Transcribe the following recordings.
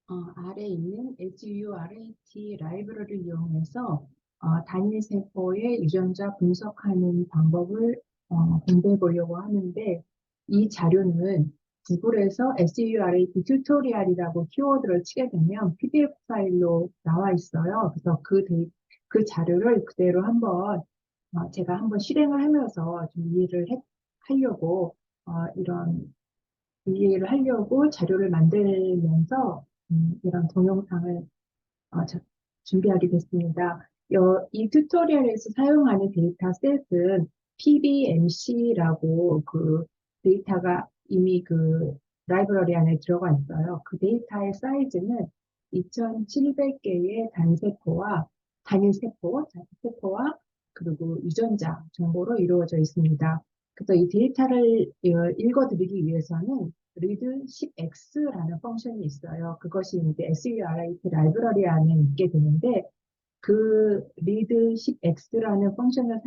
아래에 있는 SURAT 라이브러리를 이용해서 단일 세포의 유전자 분석하는 방법을 공부해 보려고 하는데, 이 자료는 구글에서 SURAT 튜토리얼이라고 키워드를 치게 되면 PDF 파일로 나와 있어요. 그래서 그 자료를 그대로 제가 한번 실행을 하면서 좀 하려고 이런 이해를 하려고 자료를 만들면서 이런 동영상을 저- 준비하게 됐습니다. 이 튜토리얼에서 사용하는 데이터셋은 PBMC라고 그 데이터가 이미 그 라이브러리 안에 들어가 있어요. 그 데이터의 사이즈는 2,700개의 단일세포와 그리고 유전자 정보로 이루어져 있습니다. 그래서 이 데이터를 읽어드리기 위해서는 read10x라는 펑션이 있어요. 그것이 이제 SURIT 라이브러리 안에 있게 되는데, 그 read10x라는 펑션을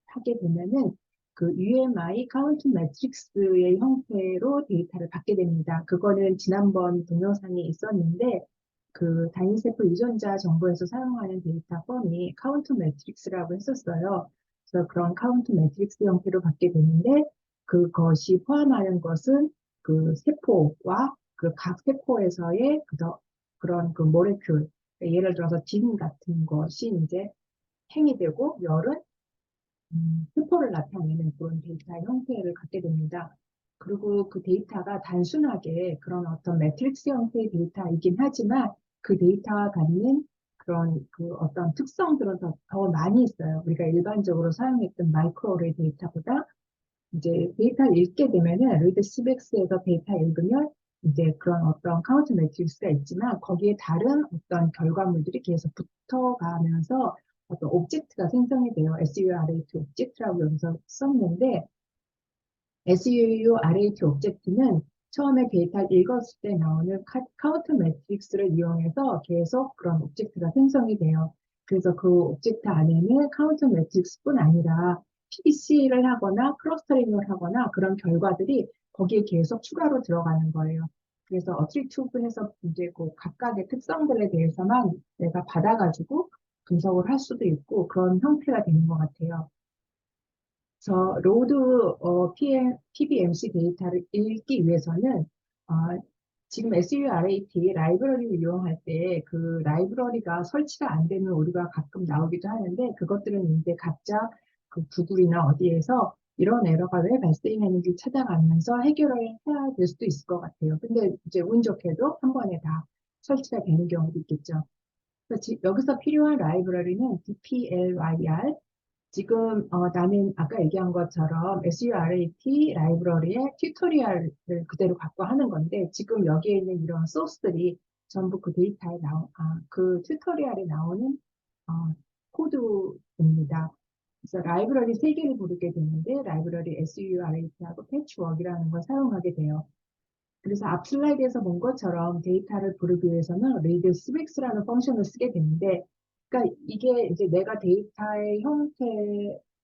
하게 되면은 그 UMI 카운트 매트릭스의 형태로 데이터를 받게 됩니다. 그거는 지난번 동영상에 있었는데, 그 단위세포 유전자 정보에서 사용하는 데이터 펌이 카운트 매트릭스라고 했었어요. 그래서 그런 카운트 매트릭스 형태로 받게 되는데, 그것이 포함하는 것은 그 세포와 그 각 세포에서의 그런 그 모레큘, 예를 들어서 진 같은 것이 이제 행이 되고, 열은 세포를 나타내는 그런 데이터의 형태를 갖게 됩니다. 그리고 그 데이터가 단순하게 그런 어떤 매트릭스 형태의 데이터이긴 하지만, 그 데이터가 갖는 그런 그 어떤 특성들은 더 많이 있어요. 우리가 일반적으로 사용했던 마이크로어레이 데이터보다 이제 데이터를 읽게 되면은 리드 CBX에서 데이터 읽으면 이제 그런 어떤 카운트 매트릭스가 있지만, 거기에 다른 어떤 결과물들이 계속 붙어가면서 어떤 옵젝트가 생성이 돼요. SURAT 옵젝트라고 여기서 썼는데, SURAT 옵젝트는 처음에 데이터를 읽었을 때 나오는 카운트 매트릭스를 이용해서 계속 그런 옵젝트가 생성이 돼요. 그래서 그 옵젝트 안에는 카운트 매트릭스뿐 아니라 PDC를 하거나 클러스터링을 하거나 그런 결과들이 거기에 계속 추가로 들어가는 거예요. 그래서 어트리튜브해서 이제 그 각각의 특성들에 대해서만 내가 받아가지고 분석을 할 수도 있고, 그런 형태가 되는 것 같아요. 그래서 로드 PBMC 데이터를 읽기 위해서는 어, 지금 SURAT 라이브러리를 이용할 때 그 라이브러리가 설치가 안 되는 오류가 가끔 나오기도 하는데, 그것들은 이제 각자 그 구글이나 어디에서 이런 에러가 왜 발생했는지 찾아가면서 해결을 해야 될 수도 있을 것 같아요. 근데 이제 운 좋게도 한 번에 다 설치가 되는 경우도 있겠죠. 그래서 여기서 필요한 라이브러리는 DPLYR, 지금 나는 아까 얘기한 것처럼 SURAT 라이브러리의 튜토리얼을 그대로 갖고 하는 건데, 지금 여기에 있는 이런 소스들이 전부 그 그 튜토리얼에 나오는 어, 코드입니다. 그래서 라이브러리 세 개를 부르게 되는데, 라이브러리 SURAT하고 패치워크라는 걸 사용하게 돼요. 그래서 앞 슬라이드에서 본 것처럼 데이터를 부르기 위해서는 read SBX라는 펑션을 쓰게 되는데, 그러니까 이게 이제 내가 데이터의 형태,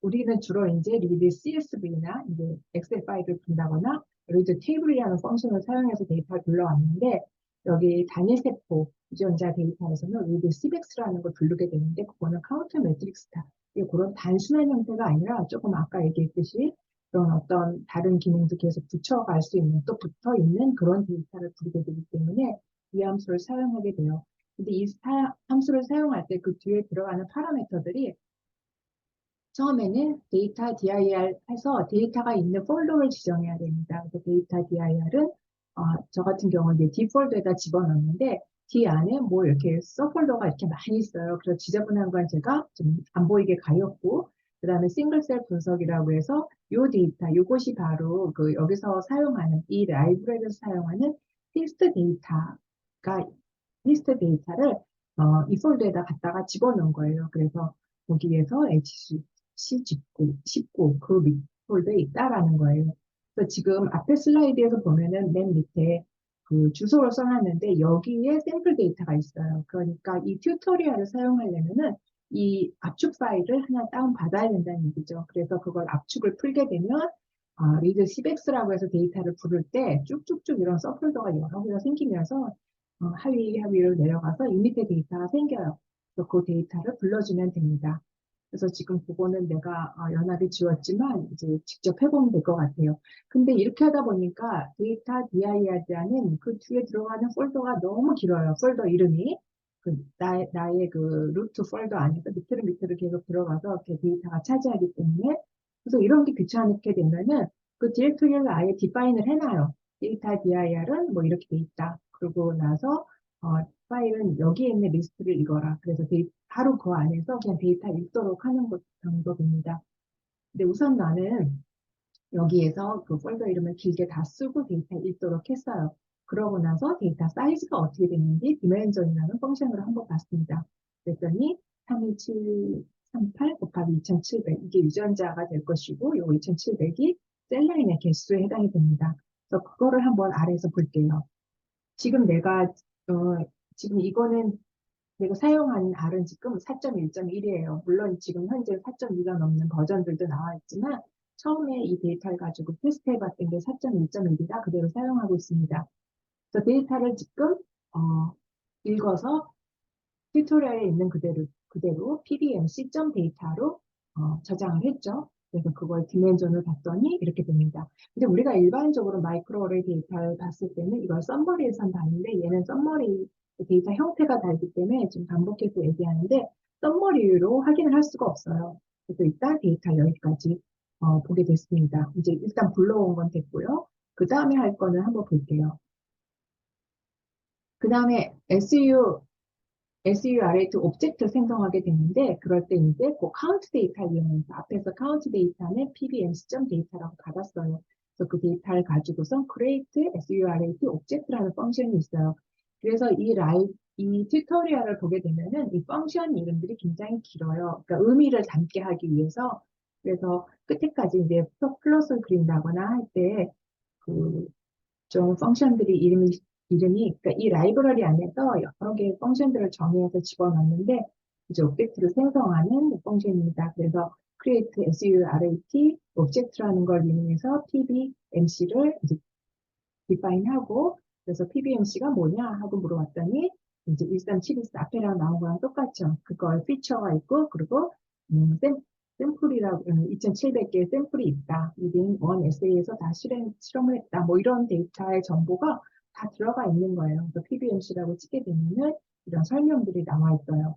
우리는 주로 이제 read CSV나 이제 엑셀 파일을 분다거나 read table이라는 펑션을 사용해서 데이터를 불러왔는데, 여기 단일 세포 유전자 데이터에서는 read CBX라는 걸 부르게 되는데, 그거는 카운트 매트릭스다. 이게 그런 단순한 형태가 아니라 조금 아까 얘기했듯이 그런 어떤 다른 기능도 계속 붙여갈 수 있는, 또 붙어 있는 그런 데이터를 부르게 되기 때문에 이 함수를 사용하게 돼요. 근데 이 함수를 사용할 때 그 뒤에 들어가는 파라미터들이, 처음에는 데이터 dir 해서 데이터가 있는 폴더를 지정해야 됩니다. 그래서 데이터 dir은 저 같은 경우는 이제 D 폴더에다 집어넣는데, D 안에 뭐 이렇게 서폴더가 이렇게 많이 있어요. 그래서 지저분한 건 제가 좀 안 보이게 가렸고, 그다음에 싱글셀 분석이라고 해서 요 데이터, 요것이 바로 그 여기서 사용하는 이 라이브러리에서 사용하는 테스트 데이터가 리스트 데이터를 이 폴더에다 갖다가 집어넣은 거예요. 그래서 거기에서 HC19 그 밑 폴더에 있다라는 거예요. 그래서 지금 앞에 슬라이드에서 보면은 맨 밑에 그 주소를 써놨는데, 여기에 샘플 데이터가 있어요. 그러니까 이 튜토리얼을 사용하려면은 이 압축 파일을 하나 다운 받아야 된다는 얘기죠. 그래서 그걸 압축을 풀게 되면 리드 CBX라고 해서 데이터를 부를 때 쭉쭉쭉 이런 서폴더가 여러 개가 생기면서 하위로 내려가서 이 밑에 데이터가 생겨요. 그래서 그 데이터를 불러주면 됩니다. 그래서 지금 그거는 내가 연합이 지웠지만 이제 직접 해보면 될 것 같아요. 근데 이렇게 하다 보니까 데이터 dir는 그 뒤에 들어가는 폴더가 너무 길어요. 폴더 이름이. 나의 그 루트 폴더 안에서 밑으로 계속 들어가서 이렇게 데이터가 차지하기 때문에 그래서 이런 게 귀찮게 되면은 그 디렉토리를 아예 디파인을 해놔요. 데이터 dir은 뭐 이렇게 돼 있다. 그러고 나서 파일은 여기에 있는 리스트를 읽어라. 그래서 바로 그 안에서 그냥 데이터 읽도록 하는 것 방법입니다. 근데 우선 나는 여기에서 그 폴더 이름을 길게 다 쓰고 데이터 읽도록 했어요. 그러고 나서 데이터 사이즈가 어떻게 됐는지 디멘전이라는 펑션으로 한번 봤습니다. 그랬더니 32738 곱하기 2700 이게 유전자가 될 것이고 요 2700이 셀라인의 개수에 해당이 됩니다. 그래서 그거를 한번 아래에서 볼게요. 지금 지금 이거는 내가 사용하는 R은 지금 4.1.1이에요. 물론 지금 현재 4.2가 넘는 버전들도 나와 있지만 처음에 이 데이터를 가지고 테스트해봤던 게 4.1.1이라 그대로 사용하고 있습니다. 그래서 데이터를 지금 읽어서 튜토리얼에 있는 그대로 pbmc.data로 저장을 했죠. 그래서 그걸 디멘전을 봤더니 이렇게 됩니다. 근데 우리가 일반적으로 마이크로어레이 데이터를 봤을 때는 이걸 썸머리에서 봤는데 얘는 썸머리 데이터 형태가 다르기 때문에 지금 반복해서 얘기하는데 썸머리로 확인을 할 수가 없어요. 그래서 일단 데이터 여기까지 보게 됐습니다. 이제 일단 불러온 건 됐고요. 그 다음에 할 거는 한번 볼게요. 그 다음에 SURA2 오브젝트 생성하게 되는데 그럴 때 이제 그 카운트 데이터를 이용해서 앞에서 카운트 데이터는 pbmc.data라고 받았어요. 그래서 그 데이터를 가지고선 create SURA2 오브젝트라는 펑션이 있어요. 그래서 이 튜토리얼을 보게 되면은 이 펑션 이름들이 굉장히 길어요. 그러니까 의미를 담게 하기 위해서 그래서 끝에까지 이제 플러스를 그린다거나 할때 좀 펑션들이 그러니까 이 라이브러리 안에서 여러 개의 펑션들을 정의해서 집어넣는데 이제 오브젝트를 생성하는 펑션입니다. 그래서 create SURAT 오브젝트라는 걸 이용해서 PBMC를 이제 디파인하고 그래서 PBMC가 뭐냐 하고 물어봤더니 이제 1374 앞에랑 나온 거랑 똑같죠. 그걸 피처가 있고 그리고 샘플이라고 2700개의 샘플이 있다. 리딩 원 에세이에서 다 실험을 했다. 뭐 이런 데이터의 정보가 다 들어가 있는 거예요. 그래서 PBMC라고 치게 되면은 이런 설명들이 나와 있어요.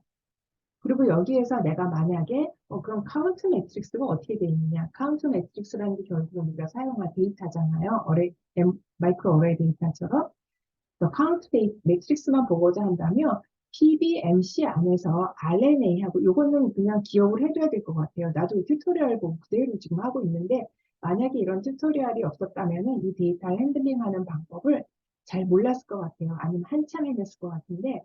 그리고 여기에서 내가 만약에 그럼 카운트 매트릭스가 어떻게 돼 있느냐? 카운트 매트릭스라는 게 결국은 우리가 사용할 데이터잖아요. 마이크로 어레이 데이터처럼. 그래서 카운트 매트릭스만 보고자 한다면 PBMC 안에서 RNA하고 이거는 그냥 기억을 해둬야 될 것 같아요. 나도 튜토리얼 보고 그대로 지금 하고 있는데 만약에 이런 튜토리얼이 없었다면 이 데이터를 핸들링하는 방법을 잘 몰랐을 것 같아요. 아니면 한참 해냈을 것 같은데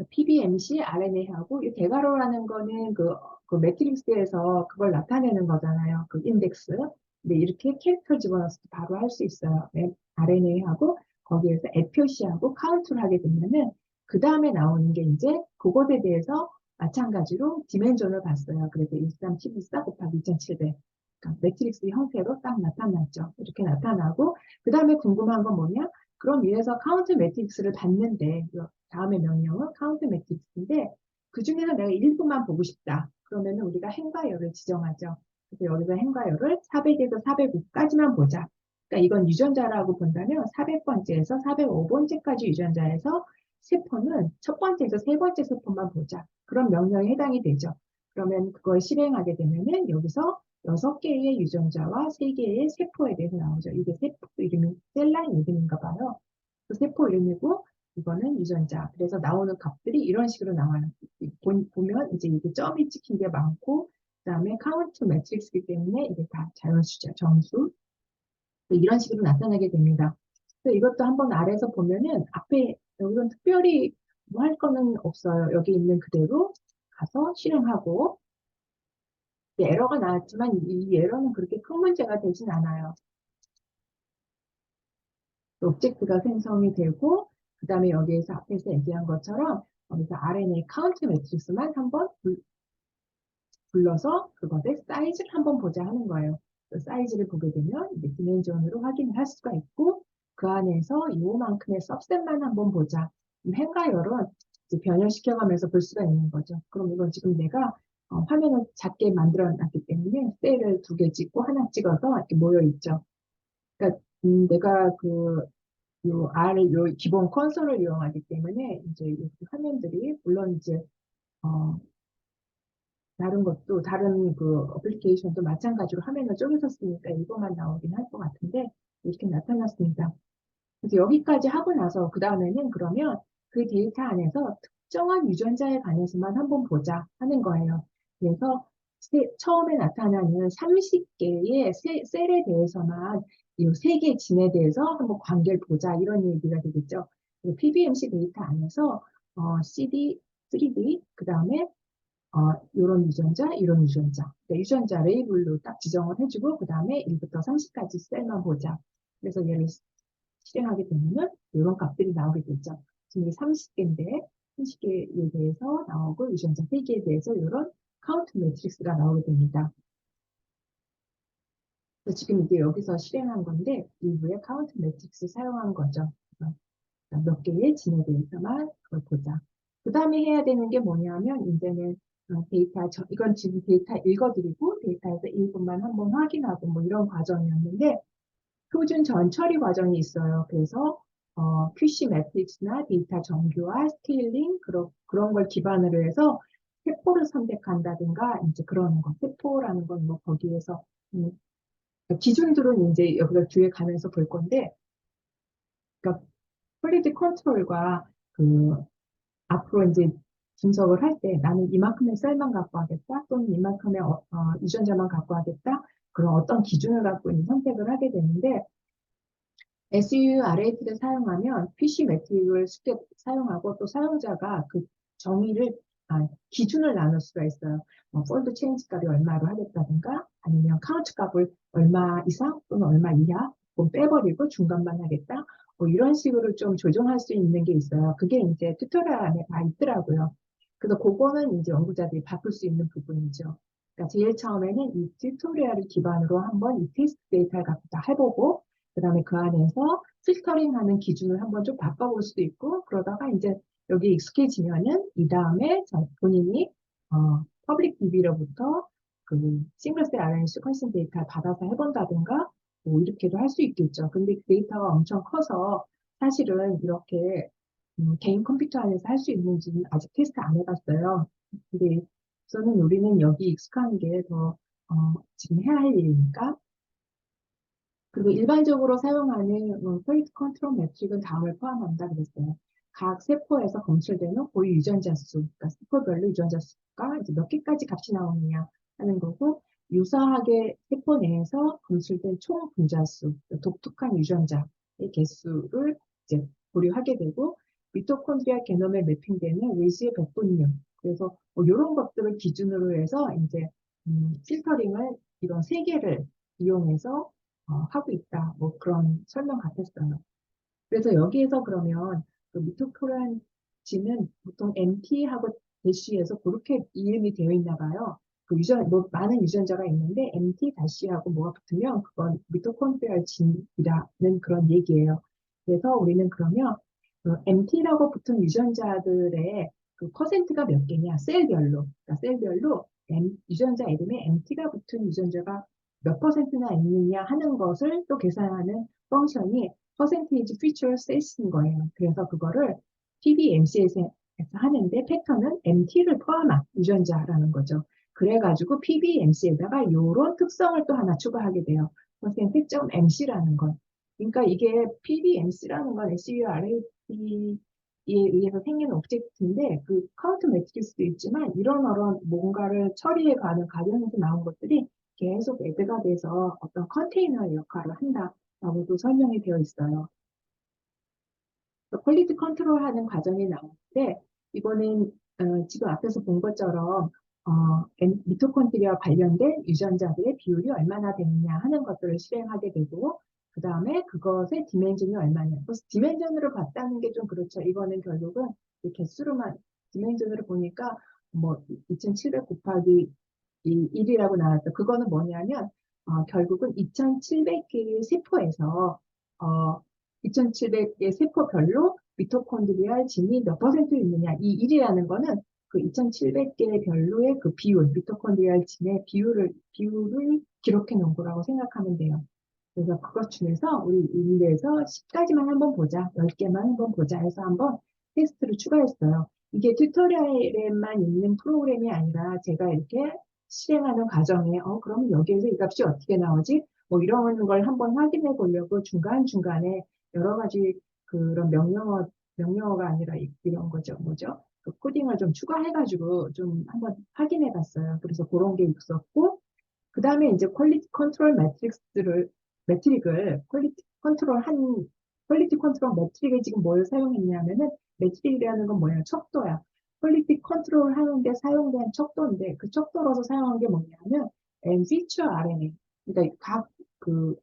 PBMC, RNA하고 이 대괄호라는 거는 그 매트릭스에서 그걸 나타내는 거잖아요. 그 인덱스. 근데 이렇게 캐릭터 집어넣어서 바로 할 수 있어요. RNA하고 거기에서 앱 표시하고 카운트를 하게 되면은 그 다음에 나오는 게 이제 그것에 대해서 마찬가지로 디멘전을 봤어요. 그래서 1314 곱하기 2700. 그러니까 매트릭스 형태로 딱 나타났죠. 이렇게 나타나고 그 다음에 궁금한 건 뭐냐? 그럼 위에서 카운트 매트릭스를 봤는데 다음에 명령은 카운트 매트릭스인데 그 중에서 내가 일부만 보고 싶다. 그러면 우리가 행과열을 지정하죠. 그래서 여기서 행과열을 400에서 405까지만 보자. 그러니까 이건 유전자라고 본다면 400번째에서 405번째까지 유전자에서 세포는 첫 번째에서 세 번째 세포만 보자. 그런 명령에 해당이 되죠. 그러면 그걸 실행하게 되면은 여기서 6개의 유전자와 3개의 세포에 대해서 나오죠. 이게 세포 이름이 셀라인 이름인가 봐요. 그 세포 이름이고 이거는 유전자. 그래서 나오는 값들이 이런 식으로 나와요. 보면 이제 이게 점이 찍힌 게 많고 그다음에 카운트 매트릭스이기 때문에 이게 다 자연수죠. 정수. 이런 식으로 나타나게 됩니다. 그래서 이것도 한번 아래에서 보면은 앞에 여기는 특별히 뭐 할 거는 없어요. 여기 있는 그대로 가서 실행하고 에러가 나왔지만 이 에러는 그렇게 큰 문제가 되진 않아요. 오브젝트가 생성이 되고 그 다음에 여기에서 앞에서 얘기한 것처럼 여기서 RNA 카운트 매트릭스만 한번 불러서 그것의 사이즈를 한번 보자 하는 거예요. 그 사이즈를 보게 되면 이제 디멘전으로 확인을 할 수가 있고 그 안에서 요만큼의 सब셋만 한번 보자. 행과 열은 이제 변형시켜가면서 볼 수가 있는 거죠. 그럼 이건 지금 내가 화면을 작게 만들어 놨기 때문에 셀을 2개 찍고 하나 찍어서 이렇게 모여 있죠. 그러니까 내가 요 기본 콘솔을 이용하기 때문에 이제 이 화면들이 물론 이제 어, 다른 것도 다른 그 어플리케이션도 마찬가지로 화면을 쪼개서 쓰니까 이거만 나오긴 할 것 같은데 이렇게 나타났습니다. 그래서 여기까지 하고 나서 그 다음에는 그러면 그 데이터 안에서 특정한 유전자에 관해서만 한번 보자 하는 거예요. 그래서 처음에 나타나는 30개의 셀에 대해서만 이 3개 진에 대해서 한번 관계를 보자 이런 얘기가 되겠죠. PBMC 데이터 안에서 CD, 3D, 그 다음에 이런 유전자, 이런 유전자. 그러니까 유전자 레이블로 딱 지정을 해주고 그 다음에 1부터 30까지 셀만 보자. 그래서 얘를 실행하게 되면 이런 값들이 나오게 되죠. 지금 이게 30개인데 30개에 대해서 나오고 유전자 3개에 대해서 이런 카운트 매트릭스가 나오게 됩니다. 그래서 지금 이게 여기서 실행한 건데 일부의 카운트 매트릭스 사용한 거죠. 몇 개의 진에 대해서만 그걸 보자. 그 다음에 해야 되는 게 뭐냐면 이제는 이건 지금 데이터 읽어드리고 데이터에서 일부만 한번 확인하고 뭐 이런 과정이었는데 표준 전 처리 과정이 있어요. 그래서 QC 매트릭스나 데이터 정교화, 스케일링 그런 걸 기반으로 해서 세포를 선택한다든가 이제 그러는 거. 세포라는 건 뭐 거기에서 기준들은 이제 여기가 뒤에 가면서 볼 건데, 그러니까 퀄리티 컨트롤과 그 앞으로 이제 분석을 할 때 나는 이만큼의 셀만 갖고 하겠다 또는 이만큼의 유전자만 갖고 하겠다 그런 어떤 기준을 갖고 있는 선택을 하게 되는데 SURAT를 사용하면 PC 매트릭을 쉽게 사용하고 또 사용자가 그 정의를 기준을 나눌 수가 있어요. 폴드 체인지 값이 얼마로 하겠다든가 아니면 카운트 값을 얼마 이상 또는 얼마 이하 빼버리고 중간만 하겠다. 뭐 이런 식으로 좀 조정할 수 있는 게 있어요. 그게 이제 튜토리얼 안에 다 있더라고요. 그래서 그거는 이제 연구자들이 바꿀 수 있는 부분이죠. 그러니까 제일 처음에는 이 튜토리얼을 기반으로 한번 이 테스트 데이터를 갖고 다 해보고 그다음에 그 안에서 필터링하는 기준을 한번 좀 바꿔볼 수도 있고 그러다가 이제 여기 익숙해지면은 이 다음에 본인이 퍼블릭 DB로부터 그 싱글셀 RNA 시퀀싱 데이터를 받아서 해본다든가 뭐 이렇게도 할 수 있겠죠. 근데 그 데이터가 엄청 커서 사실은 이렇게 개인 컴퓨터 안에서 할 수 있는지는 아직 테스트 안 해봤어요. 근데 우리는 여기 익숙한 게 더 지금 해야 할 일이니까 그리고 일반적으로 사용하는 퀄리티 컨트롤 매트릭은 다음을 포함한다 그랬어요. 각 세포에서 검출되는 고유 유전자 수, 그러니까 세포별로 유전자 수가 이제 몇 개까지 값이 나오느냐 하는 거고, 유사하게 세포 내에서 검출된 총 분자 수, 독특한 유전자의 개수를 이제 고려하게 되고, 미토콘드리아 게놈에 매핑되는 외지의 백분율, 그래서 뭐 이런 것들을 기준으로 해서 이제 필터링을 이런 세 개를 이용해서 하고 있다. 뭐 그런 설명 같았어요. 그래서 여기에서 그러면 그 미토콘드리아는 보통 MT하고 대시해서 그렇게 이름이 되어 있나 봐요. 뭐 많은 유전자가 있는데 MT 다시하고 뭐가 붙으면 그건 미토콘드리아 진이라는 그런 얘기예요. 그래서 우리는 그러면 MT라고 붙은 유전자들의 그 퍼센트가 몇 개냐, 셀별로. 그러니까 셀별로 유전자 이름에 MT가 붙은 유전자가 몇 퍼센트나 있느냐 하는 것을 또 계산하는 펑션이 퍼센테이지 피처 셋인 거예요. 그래서 그거를 PBMC에서 하는데 패턴은 MT를 포함한 유전자라는 거죠. 그래가지고 PBMC에다가 이런 특성을 또 하나 추가하게 돼요. %.MC라는 건. 그러니까 이게 PBMC라는 건 SURAT에 의해서 생긴 오브젝트인데 그 카운트 매트릭스도 있지만 이런 뭔가를 처리해 가는 과정에서 나온 것들이 계속 애드가 돼서 어떤 컨테이너의 역할을 한다라고도 설명이 되어 있어요. 퀄리티 컨트롤하는 과정이 나오는데 이거는 지금 앞에서 본 것처럼 미토콘드리아 관련된 유전자들의 비율이 얼마나 되느냐 하는 것들을 실행하게 되고 그 다음에 그것의 디멘전이 얼마냐. 그래서 디멘전으로 봤다는 게 좀 그렇죠. 이거는 결국은 그 개수로만 디멘전으로 보니까 뭐 2700 곱하기 1이라고 나왔죠. 그거는 뭐냐면 결국은 2700개의 세포에서 2700개 세포별로 미토콘드리알 진이 몇 퍼센트 있느냐. 이 1이라는 거는 그 2700개 별로의 그 비율, 미토콘드리알 진의 비율을 기록해 놓은 거라고 생각하면 돼요. 그래서 그것 중에서 우리 1에서 10까지만 한번 보자, 10개만 한번 보자 해서 한번 테스트를 추가했어요. 이게 튜토리얼에만 있는 프로그램이 아니라 제가 이렇게 실행하는 과정에, 그러면 여기에서 이 값이 어떻게 나오지? 뭐 이런 걸 한번 확인해 보려고 중간중간에 여러 가지 그런 명령어가 아니라 이런 거죠. 뭐죠? 그 코딩을 좀 추가해가지고 좀 한번 확인해 봤어요. 그래서 그런 게 있었고, 그 다음에 이제 매트릭을 퀄리티 컨트롤 매트릭을 지금 뭘 사용했냐면은, 매트릭이라는 건 뭐예요? 척도야. 퀄리티 컨트롤 하는데 사용된 척도인데, 그 척도로서 사용한 게 뭐냐면, feature RNA. 그러니까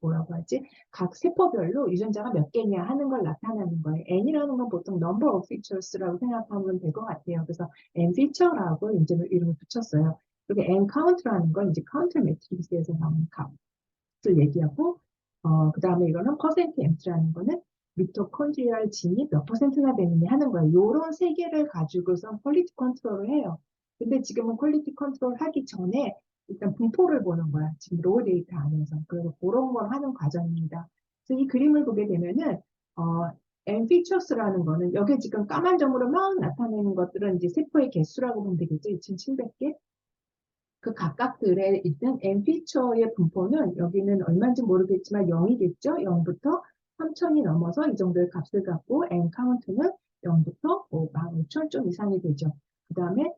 뭐라고 하지? 각 세포별로 유전자가 몇 개냐 하는 걸 나타내는 거예요. N이라는 건 보통 number of features라고 생각하면 될 것 같아요. 그래서 N feature라고 이제 이름을 붙였어요. 그리고 N count라는 건 이제 카운트 매트릭스에서 나오는 값을 얘기하고, 그 다음에 이거는 퍼센트 M라는 거는 미토콘드리얼 진이 몇 퍼센트나 되느냐 하는 거예요. 요런 세 개를 가지고서 퀄리티 컨트롤을 해요. 근데 지금은 퀄리티 컨트롤 하기 전에 일단 분포를 보는 거야. 지금 로우 데이터 안에서. 그래서 그런 걸 하는 과정입니다. 그래서 이 그림을 보게 되면은, N features라는 거는 여기 지금 까만 점으로 막 나타내는 것들은 이제 세포의 개수라고 보면 되겠죠. 2700개. 그 각각들의 일단 N 피처의 분포는 여기는 얼마인지 모르겠지만 0이겠죠? 0부터 3000이 넘어서 이 정도의 값을 갖고 N 카운트는 0부터 15,000 좀 이상이 되죠. 그 다음에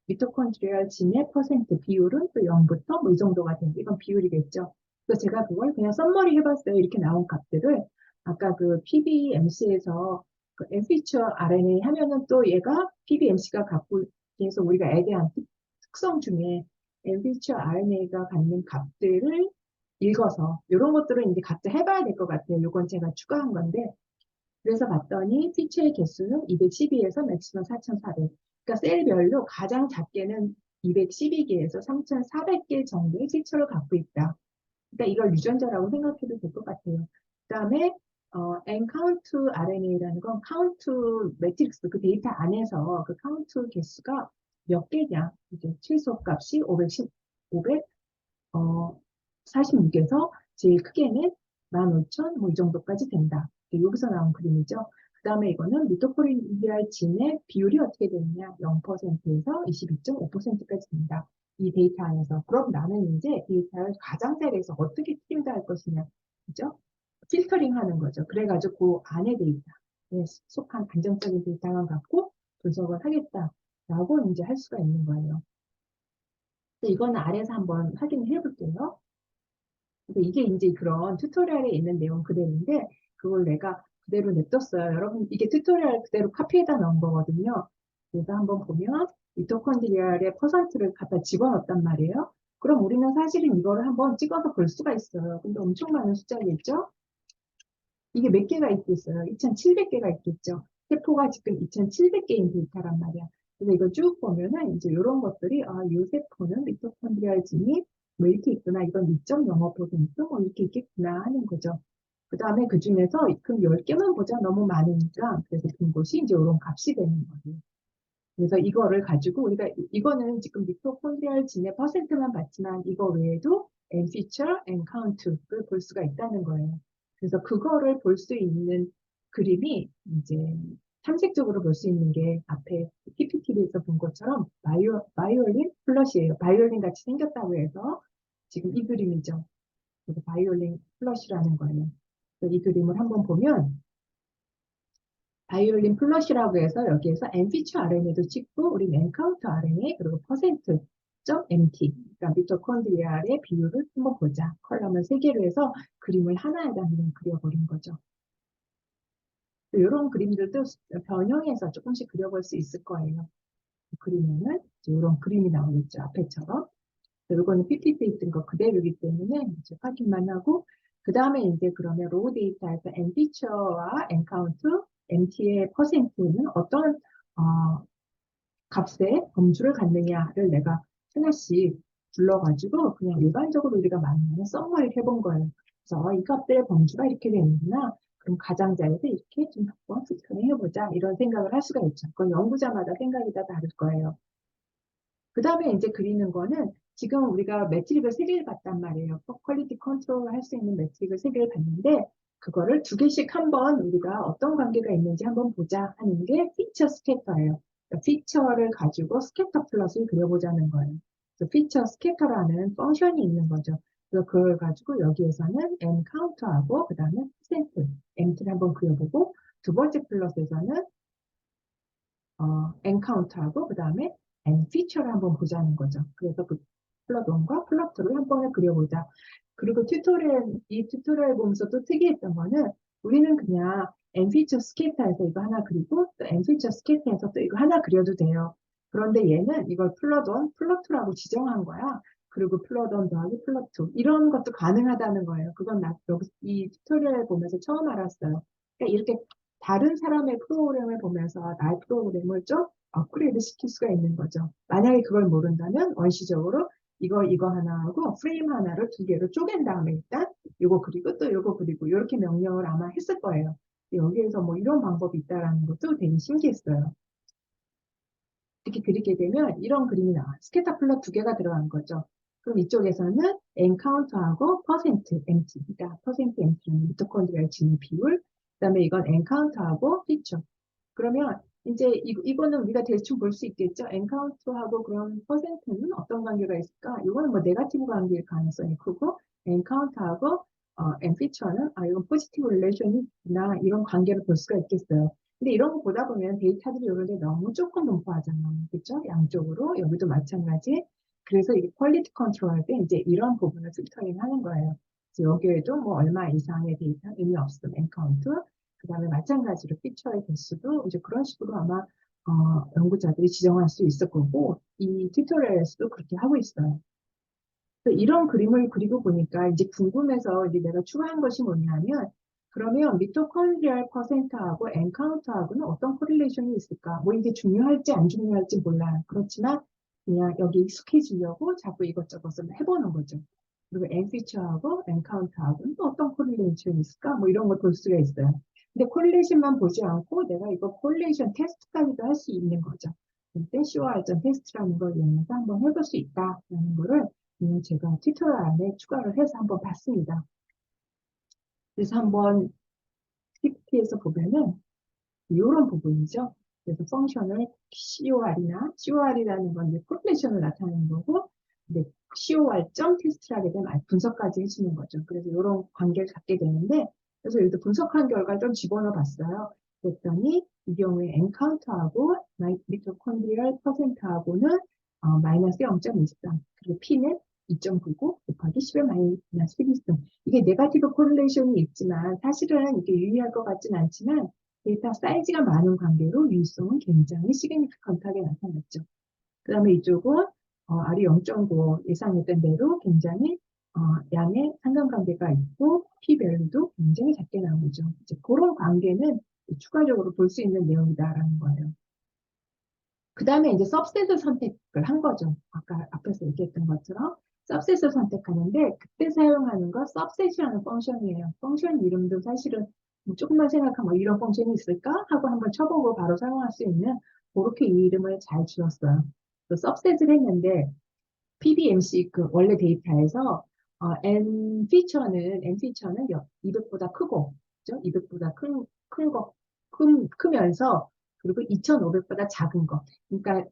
미토콘드리얼 진의 퍼센트 비율은 또 0부터 뭐 이 정도가 됩니다. 이건 비율이겠죠. 그래서 제가 그걸 그냥 썸머리 해봤어요. 이렇게 나온 값들을 아까 그 PBMC에서 그 N 피처 RNA 하면은 또 얘가 PBMC가 갖고 그래서 우리가 애대한 특성 중에 MVH RNA가 갖는 값들을 읽어서 이런 것들은 이제 각자 해봐야 될 것 같아요. 이건 제가 추가한 건데 그래서 봤더니 피처의 개수는 212에서 맥시멈 4,400. 그러니까 셀별로 가장 작게는 212개에서 3,400개 정도의 피처를 갖고 있다. 그러니까 이걸 유전자라고 생각해도 될 것 같아요. 그다음에 N카운트 RNA라는 건 카운트 매트릭스 그 데이터 안에서 그 카운트 개수가 몇 개냐 이제 최소 값이 546에서 제일 크게는 15,000 뭐 이 정도까지 된다. 여기서 나온 그림이죠. 그 다음에 이거는 미토콘드리알 진의 비율이 어떻게 되느냐 0%에서 22.5%까지 된다. 이 데이터 안에서. 그럼 나는 이제 데이터를 가장자리에서 어떻게 트림할 것이냐. 그죠? 필터링 하는 거죠. 그래가지고 그 안에 데이터에 속한 안정적인 데이터만 갖고 분석을 하겠다라고 이제 할 수가 있는 거예요. 이거는 아래에서 한번 확인해 볼게요. 근데 이게 이제 그런 튜토리얼에 있는 내용 그대로인데 그걸 내가 그대로 냅뒀어요. 여러분 이게 튜토리얼 그대로 카피에다 넣은 거거든요. 그래서 한번 보면 미토콘드리알의 퍼센트를 갖다 집어넣었단 말이에요. 그럼 우리는 사실은 이거를 한번 찍어서 볼 수가 있어요. 근데 엄청 많은 숫자겠죠? 이게 몇 개가 있겠어요? 2,700개가 있겠죠? 세포가 지금 2,700개인 데이터란 말이야. 그래서 이거 쭉 보면은 이제 이런 것들이, 이 세포는 미토콘드리알 진이 뭐 이렇게 있구나. 이건 2.05%, 뭐 이렇게 있겠구나 하는 거죠. 그 다음에 그 중에서 그럼 10개만 보자. 너무 많으니까. 그래서 본 것이 이제 이런 값이 되는 거예요. 그래서 이거를 가지고 우리가 이거는 지금 미토콘드리얼 진의 퍼센트만 봤지만 이거 외에도 N feature, N count를 볼 수가 있다는 거예요. 그래서 그거를 볼 수 있는 그림이 이제 탐색적으로 볼 수 있는 게 앞에 PPT에서 본 것처럼 바이올린 플러시예요. 바이올린 같이 생겼다고 해서 지금 이 그림이죠. 그래서 바이올린 플러시라는 거예요. 이 그림을 한번 보면 바이올린 플러시라고 해서 여기에서 N 피처 RNA도 찍고 우리 N 카운트 RNA 그리고 퍼센트 점 MT 그러니까 미토콘드리아의 비율을 한번 보자. 컬럼을 3개로 해서 그림을 하나에다 그냥 그려버린 거죠. 이런 그림들도 변형해서 조금씩 그려볼 수 있을 거예요. 그리면은 이런 그림이 나오겠죠. 앞에처럼. 이거는 PPT에 있던 거 그대로이기 때문에 이제 확인만 하고 그 다음에 이제 그러면 로우 데이터에서 N 피처와 N 카운트, MT의 퍼센트는 어떤 값의 범주를 갖느냐를 내가 하나씩 불러가지고 그냥 일반적으로 우리가 많이 하는 썸머리를 해본 거예요. 그래서 이 값들의 범주가 이렇게 되는구나. 그럼 가장자리에서 이렇게 좀 한번 필터링 해보자. 이런 생각을 할 수가 있죠. 그건 연구자마다 생각이 다 다를 거예요. 그 다음에 이제 그리는 거는 지금 우리가 매트릭을 세 개를 봤단 말이에요. 퀄리티 컨트롤 할 수 있는 매트릭을 세 개를 봤는데 그거를 두 개씩 한번 우리가 어떤 관계가 있는지 한번 보자 하는 게 피처 스캐터예요. 그러니까 피처를 가지고 스캐터 플롯을 그려보자는 거예요. 그래서 피처 스캐터라는 펑션이 있는 거죠. 그래서 그걸 가지고 여기에서는 n 카운트하고 그 다음에 퍼센트 m를 한번 그려보고 두 번째 플롯에서는 엔카운트하고 그 다음에 엔 피처를 한번 보자는 거죠. 그래서 그 플롯 1과 플롯 2를 한 번에 그려보자. 그리고 이 튜토리얼 보면서 또 특이했던 거는 우리는 그냥 엔 피처 스케이터에서 이거 하나 그리고 또 엔 피처 스케이터에서 또 이거 하나 그려도 돼요. 그런데 얘는 이걸 플롯 1, 플롯 2라고 지정한 거야. 그리고 플롯 1 더하기 플롯 2 이런 것도 가능하다는 거예요. 그건 여기 이 튜토리얼 보면서 처음 알았어요. 그러니까 이렇게 다른 사람의 프로그램을 보면서 나의 프로그램을 좀 업그레이드 시킬 수가 있는 거죠. 만약에 그걸 모른다면 원시적으로 이거 하나 하고 프레임 하나를 두 개로 쪼갠 다음에 일단 요거 그리고 또 요거 그리고 이렇게 명령을 아마 했을 거예요. 여기에서 뭐 이런 방법이 있다라는 것도 되게 신기했어요. 이렇게 그리게 되면 이런 그림이 나와요. 스캐터 플롯 두 개가 들어간 거죠. 그럼 이쪽에서는 엔카운트하고 퍼센트 MT, 그러니까 퍼센트 MT는 미토콘드리아의 진위 비율, 그다음에 이건 엔카운트하고 피처. 그러면 이제 이거는 우리가 대충 볼 수 있겠죠. 엔카운트하고 그럼 퍼센트는 어떤 관계가 있을까? 이거는 뭐 네거티브 관계일 가능성이 크고 엔카운트하고 엔피처는 이건 포지티브 릴레이션이나 이런 관계를 볼 수가 있겠어요. 근데 이런 거 보다 보면 데이터들이 이런데 너무 조금 분포하잖아요. 그렇죠? 양쪽으로 여기도 마찬가지. 그래서 이게 퀄리티 컨트롤 할 때 이제 이런 부분을 필터링 하는 거예요. 그래서 여기에도 뭐 얼마 이상의 데이터 의미 없음 엔카운트 그 다음에 마찬가지로 피처의 개수도 이제 그런 식으로 아마 연구자들이 지정할 수 있을 거고 이 튜토리얼에서도 그렇게 하고 있어요. 그래서 이런 그림을 그리고 보니까 이제 궁금해서 이제 내가 추가한 것이 뭐냐면 그러면 미토콘드리얼 퍼센트하고 엔카운트하고는 어떤 코릴레이션이 있을까? 뭐 이게 중요할지 안 중요할지 몰라요. 그렇지만 그냥 여기 익숙해지려고 자꾸 이것저것을 해보는 거죠. 그리고 엔 피처하고 엔카운트하고는 또 어떤 코릴레이션이 있을까? 뭐 이런 걸 볼 수가 있어요. 근데 코릴레이션만 보지 않고 내가 이거 코릴레이션 테스트까지도 할 수 있는 거죠. 그때 COR 테스트라는 걸 이용해서 한번 해볼 수 있다라는 거를 제가 튜토리얼 안에 추가를 해서 한번 봤습니다. 그래서 한번 PPT에서 보면은 이런 부분이죠. 그래서 펑션을 COR이라는 건 이제 코릴레이션을 나타내는 거고, 근데 COR.점 테스트를 하게 되면 분석까지 해주는 거죠. 그래서 이런 관계를 갖게 되는데, 그래서 여기도 분석한 결과를 좀 집어넣어 봤어요. 그랬더니 이 경우에 엔카운트하고 미토콘드리얼 퍼센트하고는 마이너스 0.23, 그리고 P는 2.99 곱하기 10의 마이너스 12승. 이게 네거티브 코릴레이션이 있지만 사실은 이게 유의할 것 같진 않지만 데이터 사이즈가 많은 관계로 유의성은 굉장히 시그니피컨트하게 나타났죠. 그 다음에 이쪽은 R이 0.95 예상했던 대로 굉장히 양의 상관관계가 있고 P-밸류도 굉장히 작게 나오죠. 이제 그런 관계는 추가적으로 볼 수 있는 내용이다라는 거예요. 그 다음에 이제 서브셋을 선택을 한 거죠. 아까 앞에서 얘기했던 것처럼 서브셋을 선택하는데 그때 사용하는 거 서브셋이라는 펑션이에요. 펑션 이름도 사실은 뭐 조금만 생각하면 이런 펑션이 있을까 하고 한번 쳐보고 바로 사용할 수 있는 그렇게 이 이름을 잘 지었어요. 그 서브셋을 했는데 PBMC 그 원래 데이터에서 N 피처는 200보다 크고, 그죠? 200보다 큰 거, 크면서 그리고 2,500보다 작은 거. 그러니까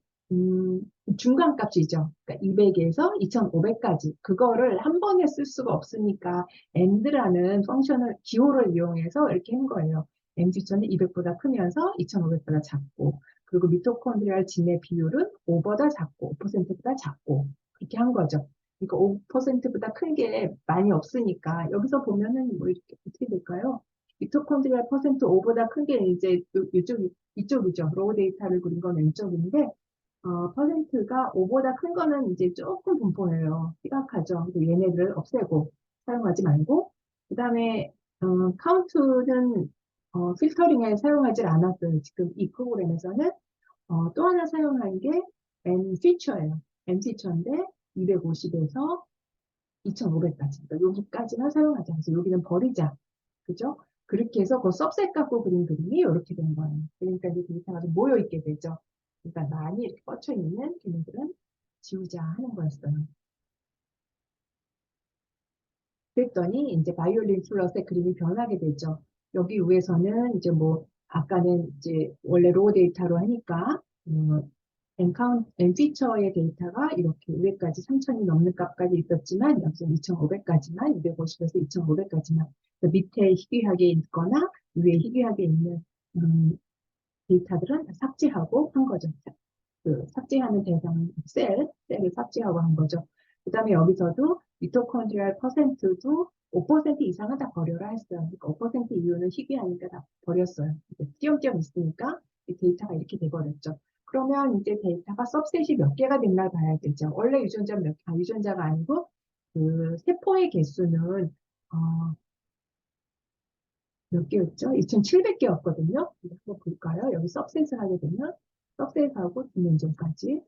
중간값이죠. 그러니까 200에서 2,500까지 그거를 한 번에 쓸 수가 없으니까 AND라는 펑션을 기호를 이용해서 이렇게 한 거예요. N 피처는 200보다 크면서 2,500보다 작고 그리고 미토콘드리알 진의 비율은 5보다 작고 5%보다 작고 그렇게 한 거죠. 그러니까 5%보다 큰 게 많이 없으니까 여기서 보면은 뭐 이렇게 어떻게 될까요? 미토콘드리아 퍼센트 5보다 큰 게 이제 이쪽이죠. 로우 데이터를 그린 건 왼쪽인데 퍼센트가 5보다 큰 거는 이제 조금 분포해요. 희박하죠. 얘네들을 없애고 사용하지 말고 그 다음에 카운트는 필터링에 사용하지 않았어요. 지금 이 프로그램에서는 또 하나 사용한 게 N 피처예요. N 피처인데 250에서 2,500까지. 그러니까 여기까지만 사용하자. 그래서 여기는 버리자. 그죠? 그렇게 해서 그 सब셋 갖고 그린 그림이 이렇게 된 거예요. 그러니까 이 데이터가 좀 모여 있게 되죠. 그러니까 많이 이렇게 뻗쳐 있는 걔네들은 지우자 하는 거였어요. 그랬더니 이제 바이올린 플러스의 그림이 변하게 되죠. 여기 위에서는 이제 뭐 아까는 이제 원래 로우 데이터로 하니까 엔피처의 데이터가 이렇게 위에까지 3,000이 넘는 값까지 있었지만 여기서 2,500까지만 250에서 2,500까지만 밑에 희귀하게 있거나 위에 희귀하게 있는 데이터들은 다 삭제하고 한 거죠. 그 삭제하는 대상 셀을 삭제하고 한 거죠. 그 다음에 여기서도 미토콘드리알 퍼센트도 5% 이상은 다 버려라 했어요. 그러니까 5% 이유는 희귀하니까 다 버렸어요. 띄엄띄엄 있으니까 이 데이터가 이렇게 돼버렸죠. 그러면 이제 데이터가 सब셋이 몇 개가 됐나 봐야 되죠. 원래 유전자가 아니고 그 세포의 개수는 몇 개였죠? 2,700개였거든요. 한번 볼까요? 여기 सब셋을 하게 되면 सब셋하고 디멘전까지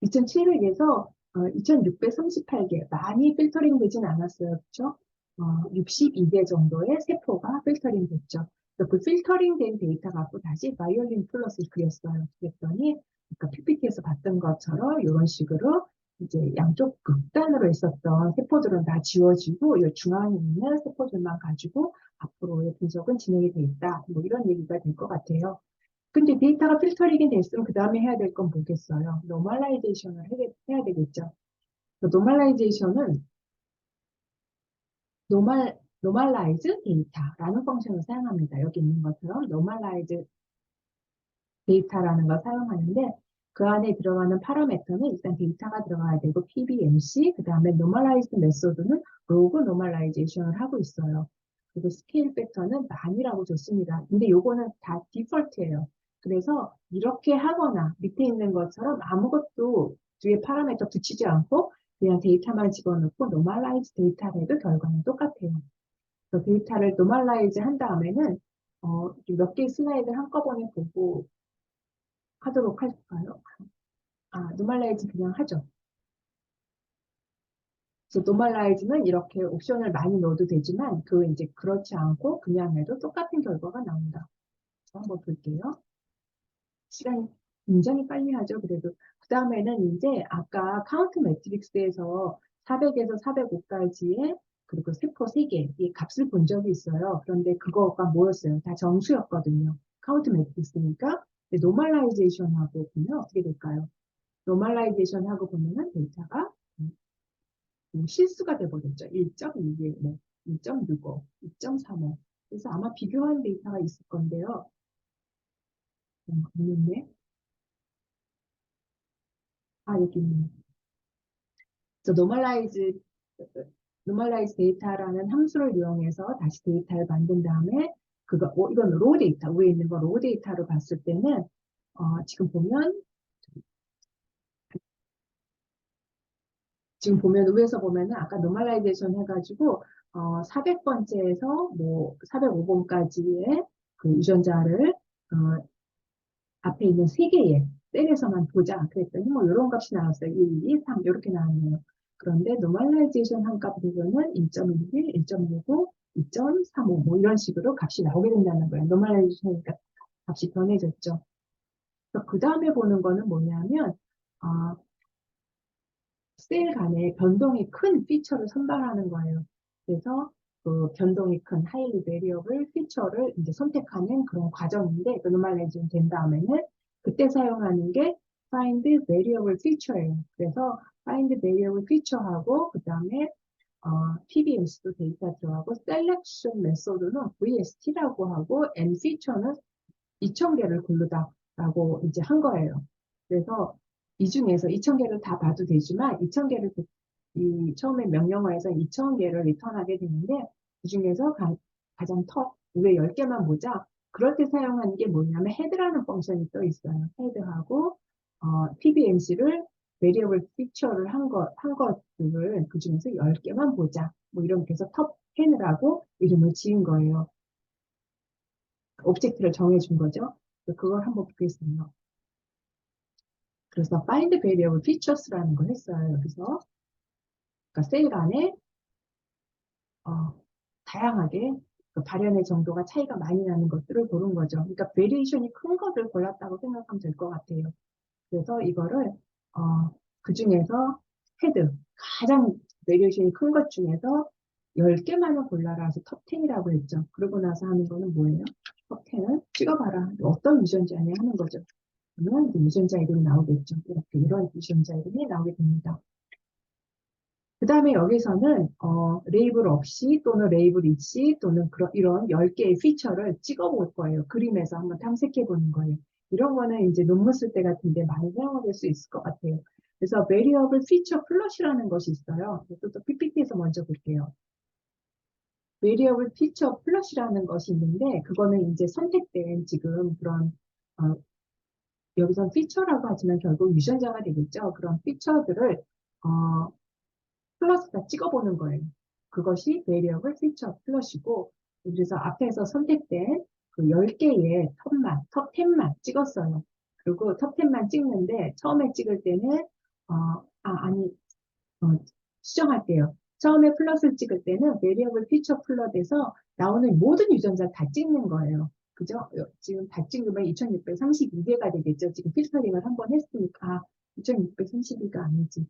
2,700에서 2,638개 많이 필터링 되진 않았어요. 그렇죠? 62개 정도의 세포가 필터링 됐죠. 그 필터링 된 데이터 갖고 다시 바이올린 플러스를 그렸어요. 그랬더니 그러니까 PPT에서 봤던 것처럼 이런 식으로 이제 양쪽 극단으로 있었던 세포들은 다 지워지고 이 중앙에 있는 세포들만 가지고 앞으로의 분석은 진행이 돼 있다. 뭐 이런 얘기가 될 것 같아요. 근데 데이터가 필터링이 됐으면 그 다음에 해야 될 건 뭐겠어요? 노멀라이제이션을 해야 되겠죠. 노멀라이제이션은 노멀라이즈 데이터라는 펑션을 사용합니다. 여기 있는 것처럼 노멀라이즈 데이터라는 걸 사용하는데 그 안에 들어가는 파라미터는 일단 데이터가 들어가야 되고 PBMC, 그 다음에 노멀라이즈 메소드는 로그 노멀라이제이션을 하고 있어요. 그리고 스케일 팩터는 만이라고 줬습니다. 근데 요거는 다 디폴트예요. 그래서 이렇게 하거나 밑에 있는 것처럼 아무것도 뒤에 파라미터 붙이지 않고 그냥 데이터만 집어넣고 노멀라이즈 데이터를 해도 결과는 똑같아요. 그래서 데이터를 노멀라이즈 한 다음에는 몇 개의 슬라이드 한꺼번에 보고 하도록 할까요? 노멀라이즈 그냥 하죠. 그래서 노멀라이즈는 이렇게 옵션을 많이 넣어도 되지만 그 이제 그렇지 않고 그냥 해도 똑같은 결과가 나온다. 한번 볼게요. 시간이 굉장히 빨리 하죠. 그래도 그 다음에는 이제 아까 카운트 매트릭스에서 400에서 405까지의 그리고 세포 3개 이 값을 본 적이 있어요. 그런데 그거가 뭐였어요? 다 정수였거든요. 카운트 매트릭스니까 노멀라이제이션하고 보면 어떻게 될까요? 노멀라이제이션 하고 보면은 데이터가 실수가 돼버렸죠. 1.21, 뭐 2.65, 2.35. 그래서 아마 비교한 데이터가 있을 건데요. 있는데, 여기 있네. 그래서 노멀라이즈 데이터라는 함수를 이용해서 다시 데이터를 만든 다음에 이건 로 데이터, 위에 있는 거 로 데이터로 봤을 때는 지금 보면 위에서 보면은 아까 노멀라이제이션 해가지고 400번째에서 뭐 405번까지의 그 유전자를 앞에 있는 세 개의 셀에서만 보자 그랬더니 뭐 이런 값이 나왔어요. 1, 2, 3 이렇게 나왔네요. 그런데 노멀라이제이션 한 값에서는 1.11, 1.65, 2.35 뭐 이런 식으로 값이 나오게 된다는 거예요. 노멀라이제이션이니까 값이 변해졌죠. 그 다음에 보는 거는 뭐냐면 어, 셀 간의 변동이 큰 피처를 선발하는 거예요. 그래서 그 변동이 큰 하이리 베리어블 피처를 이제 선택하는 그런 과정인데 그 노멀라이징 된 다음에는 그때 사용하는 게 find variable feature예요. 그래서 find variable feature하고 그 다음에 PBMC도 데이터 들어가고 selection method는 VST라고 하고 and feature는 2,000개를 고르다라고 이제 한 거예요. 그래서 이 중에서 2,000개를 다 봐도 되지만 2,000개를 처음에 명령어에서 2,000개를 리턴하게 되는데 그 중에서 가장 톱 위에 10개만 보자. 그럴 때 사용하는 게 뭐냐면 헤드라는 펑션이 또 있어요. 헤드하고 PBMC를 variable feature를 한 것들을 그 중에서 10개만 보자. 뭐 이렇게 해서 톱 10이라고 이름을 지은 거예요. 오브젝트를 정해준 거죠. 그걸 한번 보겠습니다. 그래서 find variable features라는 걸 했어요. 여기서 그러니까 셀 안에 다양하게 그 발현의 정도가 차이가 많이 나는 것들을 고른 거죠. 그러니까 베리에이션이 큰 것을 골랐다고 생각하면 될 것 같아요. 그래서 이거를 그 중에서 헤드 가장 베리에이션이 큰 것 중에서 10개만을 골라라 해서 톱 10이라고 했죠. 그러고 나서 하는 거는 뭐예요? 톱 10을 찍어봐라. 어떤 유전자냐 하는 거죠. 그러면 이제 유전자 이름이 나오겠죠. 이렇게 이런 유전자 이름이 나오게 됩니다. 그 다음에 여기서는 레이블 없이 또는 레이블 있이 또는 이런 10개의 피처를 찍어 볼 거예요. 그림에서 한번 탐색해 보는 거예요. 이런 거는 이제 논문 쓸 때 같은데 많이 사용될 수 있을 것 같아요. 그래서 베리어블 피처 플롯이라는 것이 있어요. 또 PPT에서 먼저 볼게요. 베리어블 피처 플롯이라는 것이 있는데 그거는 이제 선택된 지금 그런 어, 여기선 피처라고 하지만 결국 유전자가 되겠죠. 그런 피처들을 어, 플러스다 찍어보는 거예요. 그것이 베리어블 피처 플러시고 그래서 앞에서 선택된 그 10개의 톱 10만 찍었어요. 그리고 톱 10만 찍는데 처음에 찍을 때는 아니 어, 수정할게요. 처음에 플러스를 찍을 때는 베리어블 피처 플롯에서 나오는 모든 유전자 다 찍는 거예요. 그죠? 지금 다 찍으면 2632개가 되겠죠. 지금 필터링을 한번 했으니까 2632가 아니지.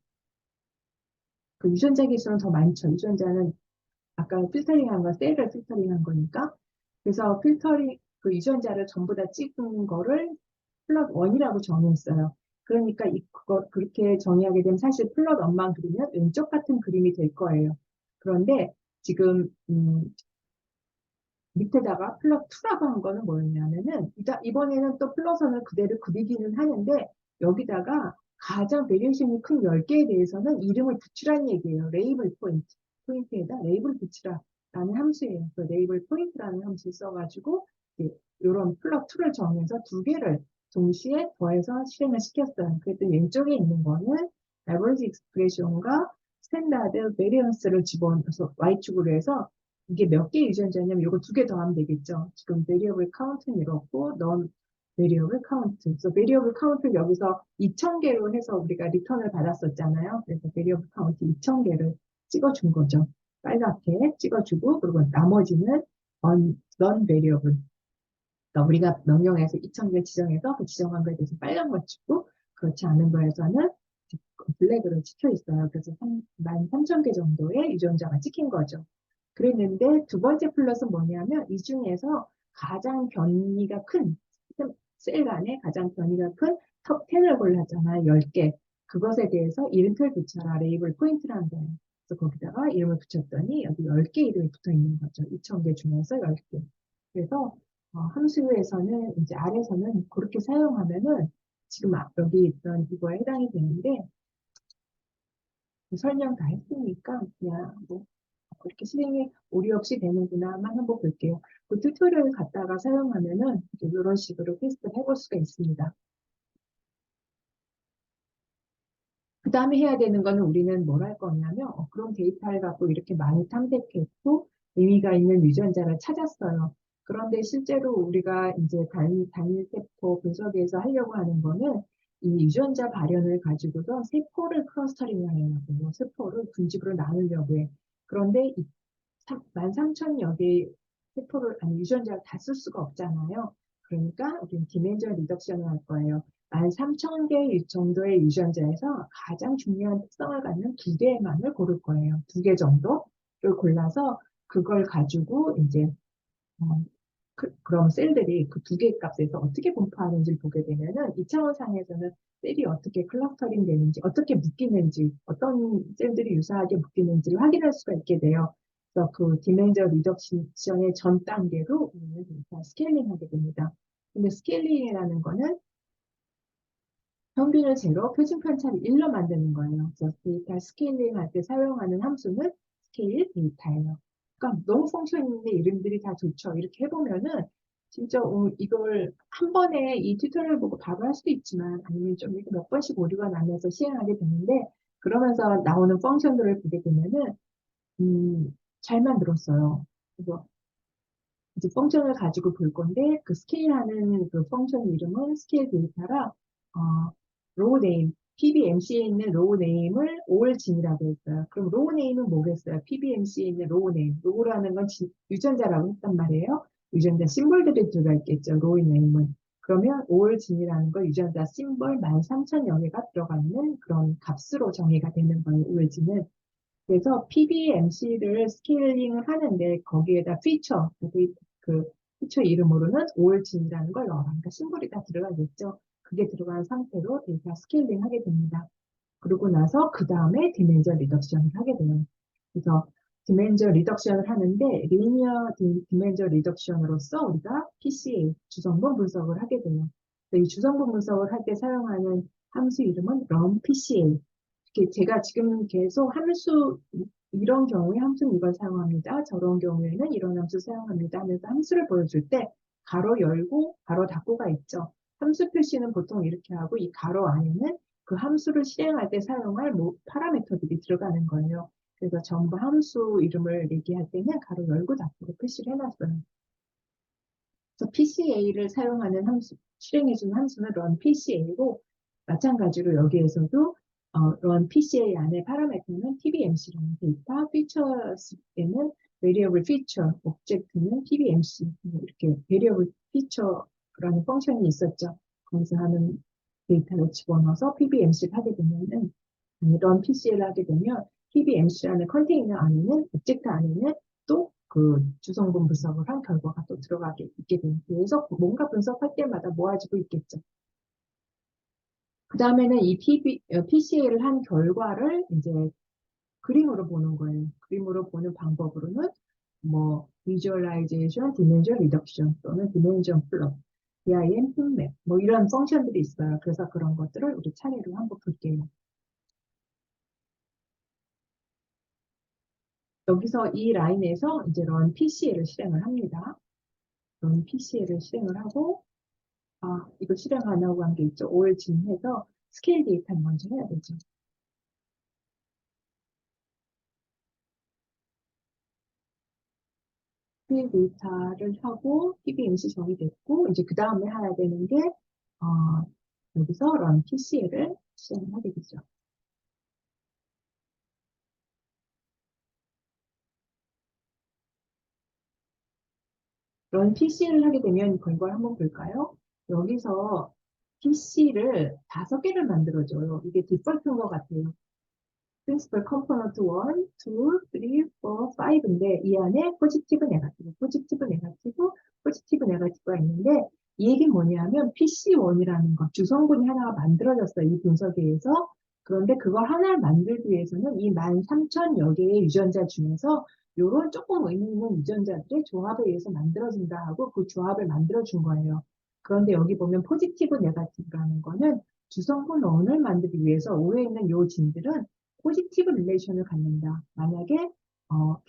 그 유전자 기수는 더 많죠. 유전자는 아까 필터링한 건 셀을 필터링한 거니까. 그래서 그 유전자를 전부 다 찍은 거를 플롯 1이라고 정했어요. 그러니까 그거 그렇게 정의하게 되면 사실 플롯 1만 그리면 왼쪽 같은 그림이 될 거예요. 그런데 지금 밑에다가 플롯 2라고 한 거는 뭐였냐면은 이번에는 또 플롯선을 그대로 그리기는 하는데 여기다가 가장 베리에이션이 큰 10개에 대해서는 이름을 붙이라는 얘기예요. 레이블 포인트. 포인트에다 레이블 붙이라라는 함수예요. 그 레이블 포인트라는 함수를 써가지고 이런 플롯 2를 정해서 2개를 동시에 더해서 실행을 시켰어요. 그랬더니 왼쪽에 있는 거는 average expression과 스탠다드 베리언스를 집어넣어서 Y축으로 해서 이게 몇 개 유전자냐면 이거 2개 더하면 되겠죠. 지금 variable count는 이렇고 non variable count. 그래서 variable count를 여기서 2000개로 해서 우리가 리턴을 받았었잖아요. 그래서 variable count 2000개를 찍어준 거죠. 빨갛게 찍어주고 그리고 나머지는 non variable. 그러니까 우리가 명령해서 2000개 지정해서 그 지정한 거에 대해서 빨간 거 찍고 그렇지 않은 거에서는 블랙으로 찍혀 있어요. 그래서 13,000개 정도의 유전자가 찍힌 거죠. 그랬는데 두 번째 플러스는 뭐냐면 이 중에서 가장 변이가 큰 셀 간에 가장 변이가 큰 톱 10을 골랐잖아요. 10개. 그것에 대해서 이름표를 붙여라. 레이블 포인트라는 거예요. 그래서 거기다가 이름을 붙였더니 여기 10개 이름이 붙어 있는 거죠. 2000개 중에서 10개. 그래서 함수에서는 이제 아래서는 그렇게 사용하면은 지금 여기 있던 이거에 해당이 되는데 설명 다 했으니까 그냥 뭐 그렇게 실행이 오류 없이 되는구나만 한번 볼게요. 그 튜토리얼을 갖다가 사용하면은 이런 식으로 테스트를 해볼 수가 있습니다. 그 다음에 해야 되는 거는 우리는 뭘 할 거냐면 그런 데이터를 갖고 이렇게 많이 탐색했고 의미가 있는 유전자를 찾았어요. 그런데 실제로 우리가 이제 단일세포 분석에서 하려고 하는 거는 이 유전자 발현을 가지고서 세포를 클러스터링 하려고 세포를 분집으로 나누려고 해. 그런데 13,000여 개의 세포를, 아니, 유전자를 다 쓸 수가 없잖아요. 그러니까 우리는 디멘전 리덕션을 할 거예요. 13,000개 정도의 유전자에서 가장 중요한 특성을 갖는 2개만을 고를 거예요. 2개 정도를 골라서 그걸 가지고 이제 어, 그럼 셀들이 그 2개 값에서 어떻게 분포하는지를 보게 되면은 2차원 상에서는 셀이 어떻게 클러스터링 되는지, 어떻게 묶이는지, 어떤 셀들이 유사하게 묶이는지를 확인할 수가 있게 돼요. 그래서 그 디멘저 리덕션의 전 단계로 우리는 데이터 스케일링 하게 됩니다. 근데 스케일링이라는 거는 평균을 제로, 표준 편차를 1로 만드는 거예요. 그래서 데이터 스케일링 할 때 사용하는 함수는 스케일 데이터예요. 그러니까 너무 펑션 있는데 이름들이 다 좋죠. 이렇게 해보면은 진짜 이걸 한 번에 이 튜토리얼 보고 바로 할 수도 있지만 아니면 좀 이렇게 몇 번씩 오류가 나면서 시행하게 되는데 그러면서 나오는 펑션들을 보게 되면은 잘 만들었어요. 그래서 이제 펑션을 가지고 볼 건데 그 스케일하는 그 펑션 이름은 스케일 데이터라 로우 네임 PBMC에 있는 로우 네임을 올진이라고 했어요. 그럼 로우 네임은 뭐겠어요? PBMC에 있는 로우 네임. 로우라는 건 유전자라고 했단 말이에요. 유전자 심볼들이 들어가 있겠죠. 로우 네임은. 그러면 올진이라는 건 유전자 심볼 13,000여 개가 들어가 있는 그런 값으로 정의가 되는 거예요. 올진은. 그래서 PBMC를 스케일링을 하는데 거기에다 피처, 그 피처 이름으로는 올진이라는 걸 넣어라. 그러니까 심볼이 다 들어가겠죠. 그게 들어간 상태로 데이터 스케일링 하게 됩니다. 그러고 나서 그 다음에 디멘저 리덕션을 하게 돼요. 그래서 디멘저 리덕션을 하는데 리니어 디멘저 리덕션으로서 우리가 PCA 주성분 분석을 하게 돼요. 이 주성분 분석을 할 때 사용하는 함수 이름은 runPCA. 제가 지금 계속 함수 이런 경우에 함수는 이걸 사용합니다. 저런 경우에는 이런 함수 사용합니다 하면서 함수를 보여줄 때 가로 열고 가로 닫고가 있죠. 함수 표시는 보통 이렇게 하고 이 가로 안에는 그 함수를 실행할 때 사용할 파라미터들이 들어가는 거예요. 그래서 전부 함수 이름을 얘기할 때는 가로 열고 닫고 표시를 해놨어요. 그래서 PCA를 사용하는 함수, 실행해주는 함수는 run PCA고 마찬가지로 여기에서도 run PCA 안에 파라미터는 PBMC라는 데이터, features에는 variable feature, object는 PBMC 이렇게 variable feature라는 펑션이 있었죠. 거기서 하는 데이터를 집어넣어서 PBMC를 하게 되면은 run PCA를 하게 되면 PBMC라는 컨테이너 안에는 오브젝트 안에는 또 그 주성분 분석을 한 결과가 또 들어가게 있게 돼요. 그래서 뭔가 분석할 때마다 모아지고 있겠죠. 그 다음에는 이 PCA를 한 결과를 이제 그림으로 보는 거예요. 그림으로 보는 방법으로는 뭐 Visualization, Dimension Reduction 또는 Dimension Plot, DIM 맵 뭐 이런 펑션들이 있어요. 그래서 그런 것들을 우리 차례로 한번 볼게요. 여기서 이 라인에서 이제 run PCA를 실행을 합니다. run PCA를 실행을 하고 이거 실행 안 하고 한 게 있죠. OL 진해서 스케일 데이터를 먼저 해야 되죠. 스케일 데이터를 하고 PBMC 정의됐고 이제 그 다음에 해야 되는 게 여기서 run PCA를 실행하게 되죠. run PC를 하게 되면 결과를 한번 볼까요? 여기서 PC를 5개를 만들어줘요. 이게 디폴트인 것 같아요. Principal Component 1, 2, 3, 4, 5인데 이 안에 포지티브, 네거티브, 포지티브, 네거티브, 포지티브, 네거티브가 있는데 이 얘기는 뭐냐면 PC1이라는 것, 주성분이 하나가 만들어졌어요. 이 분석에서. 그런데 그걸 하나를 만들기 위해서는 이 13,000여 개의 유전자 중에서 이런 조금 의미 있는 유전자들의 조합에 의해서 만들어진다 하고 그 조합을 만들어준 거예요. 그런데 여기 보면 포지티브, 네거티브라는 거는 주성분 원을 만들기 위해서 오래 있는 요 진들은 포지티브 릴레이션을 갖는다. 만약에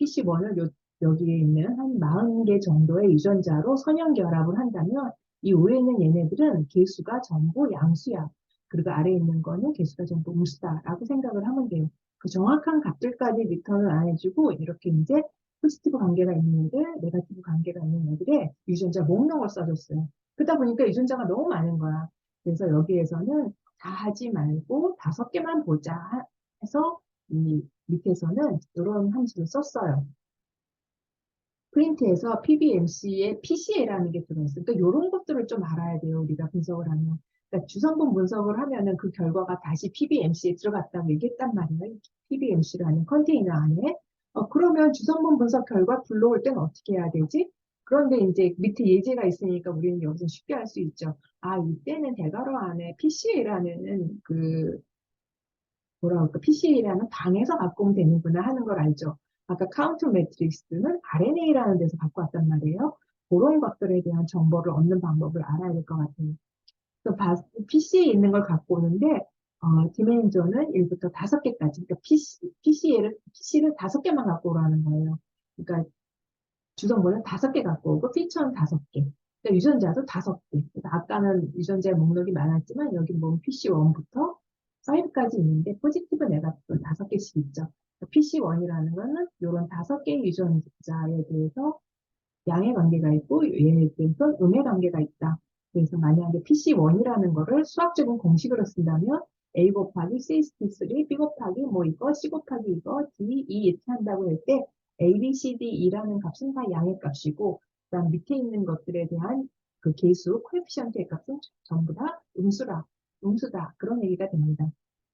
PC1을 여기에 있는 한 40개 정도의 유전자로 선형 결합을 한다면 이 위에 있는 얘네들은 개수가 전부 양수야. 그리고 아래에 있는 거는 개수가 전부 음수다라고 생각을 하면 돼요. 그 정확한 값들까지 리턴을 안 해주고 이렇게 이제 포지티브 관계가 있는 애들, 네거티브 관계가 있는 애들의 유전자 목록을 써줬어요. 그러다 보니까 유전자가 너무 많은 거야. 그래서 여기에서는 다 하지 말고 5개만 보자 해서 이 밑에서는 이런 함수를 썼어요. 프린트에서 PBMC에 PCA라는 게 들어있어요. 그러니까 이런 것들을 좀 알아야 돼요. 우리가 분석을 하면. 그러니까 주성분 분석을 하면은 그 결과가 다시 PBMC에 들어갔다고 얘기했단 말이에요. PBMC라는 컨테이너 안에. 그러면 주성분 분석 결과 불러올 때는 어떻게 해야 되지? 그런데 이제 밑에 예제가 있으니까 우리는 여기서 쉽게 할 수 있죠. 이때는 대괄호 안에 PCA라는 그 뭐라 그럴까, PCA라는 방에서 갖고 오면 되는구나 하는 걸 알죠. 아까 카운터 매트릭스는 RNA라는 데서 갖고 왔단 말이에요. 그런 것들에 대한 정보를 얻는 방법을 알아야 될 것 같아요. 그래서 PC에 있는 걸 갖고 오는데, 디멘전은 1부터 5개까지, 그러니까 PC를 5개만 갖고 오라는 거예요. 그러니까 주성분은 5개 갖고 오고, 피처는 5개. 그러니까 유전자도 5개. 그러니까 아까는 유전자의 목록이 많았지만, 여기 보면 PC1부터 5까지 있는데, 포지티브, 네거티브 5개씩 있죠. PC1이라는 거는 이런 5개의 유전자에 대해서 양의 관계가 있고, 얘에 대해서 음의 관계가 있다. 그래서 만약에 PC1이라는 거를 수학적인 공식으로 쓴다면, A 곱하기 CST3, B 곱하기 뭐 이거, C 곱하기 이거, D, E 이렇게 한다고 할 때 A, B, C, D, E라는 값은 다 양의 값이고 그다음 밑에 있는 것들에 대한 그 계수, 코에피션트의 값은 전부 다 음수다. 그런 얘기가 됩니다.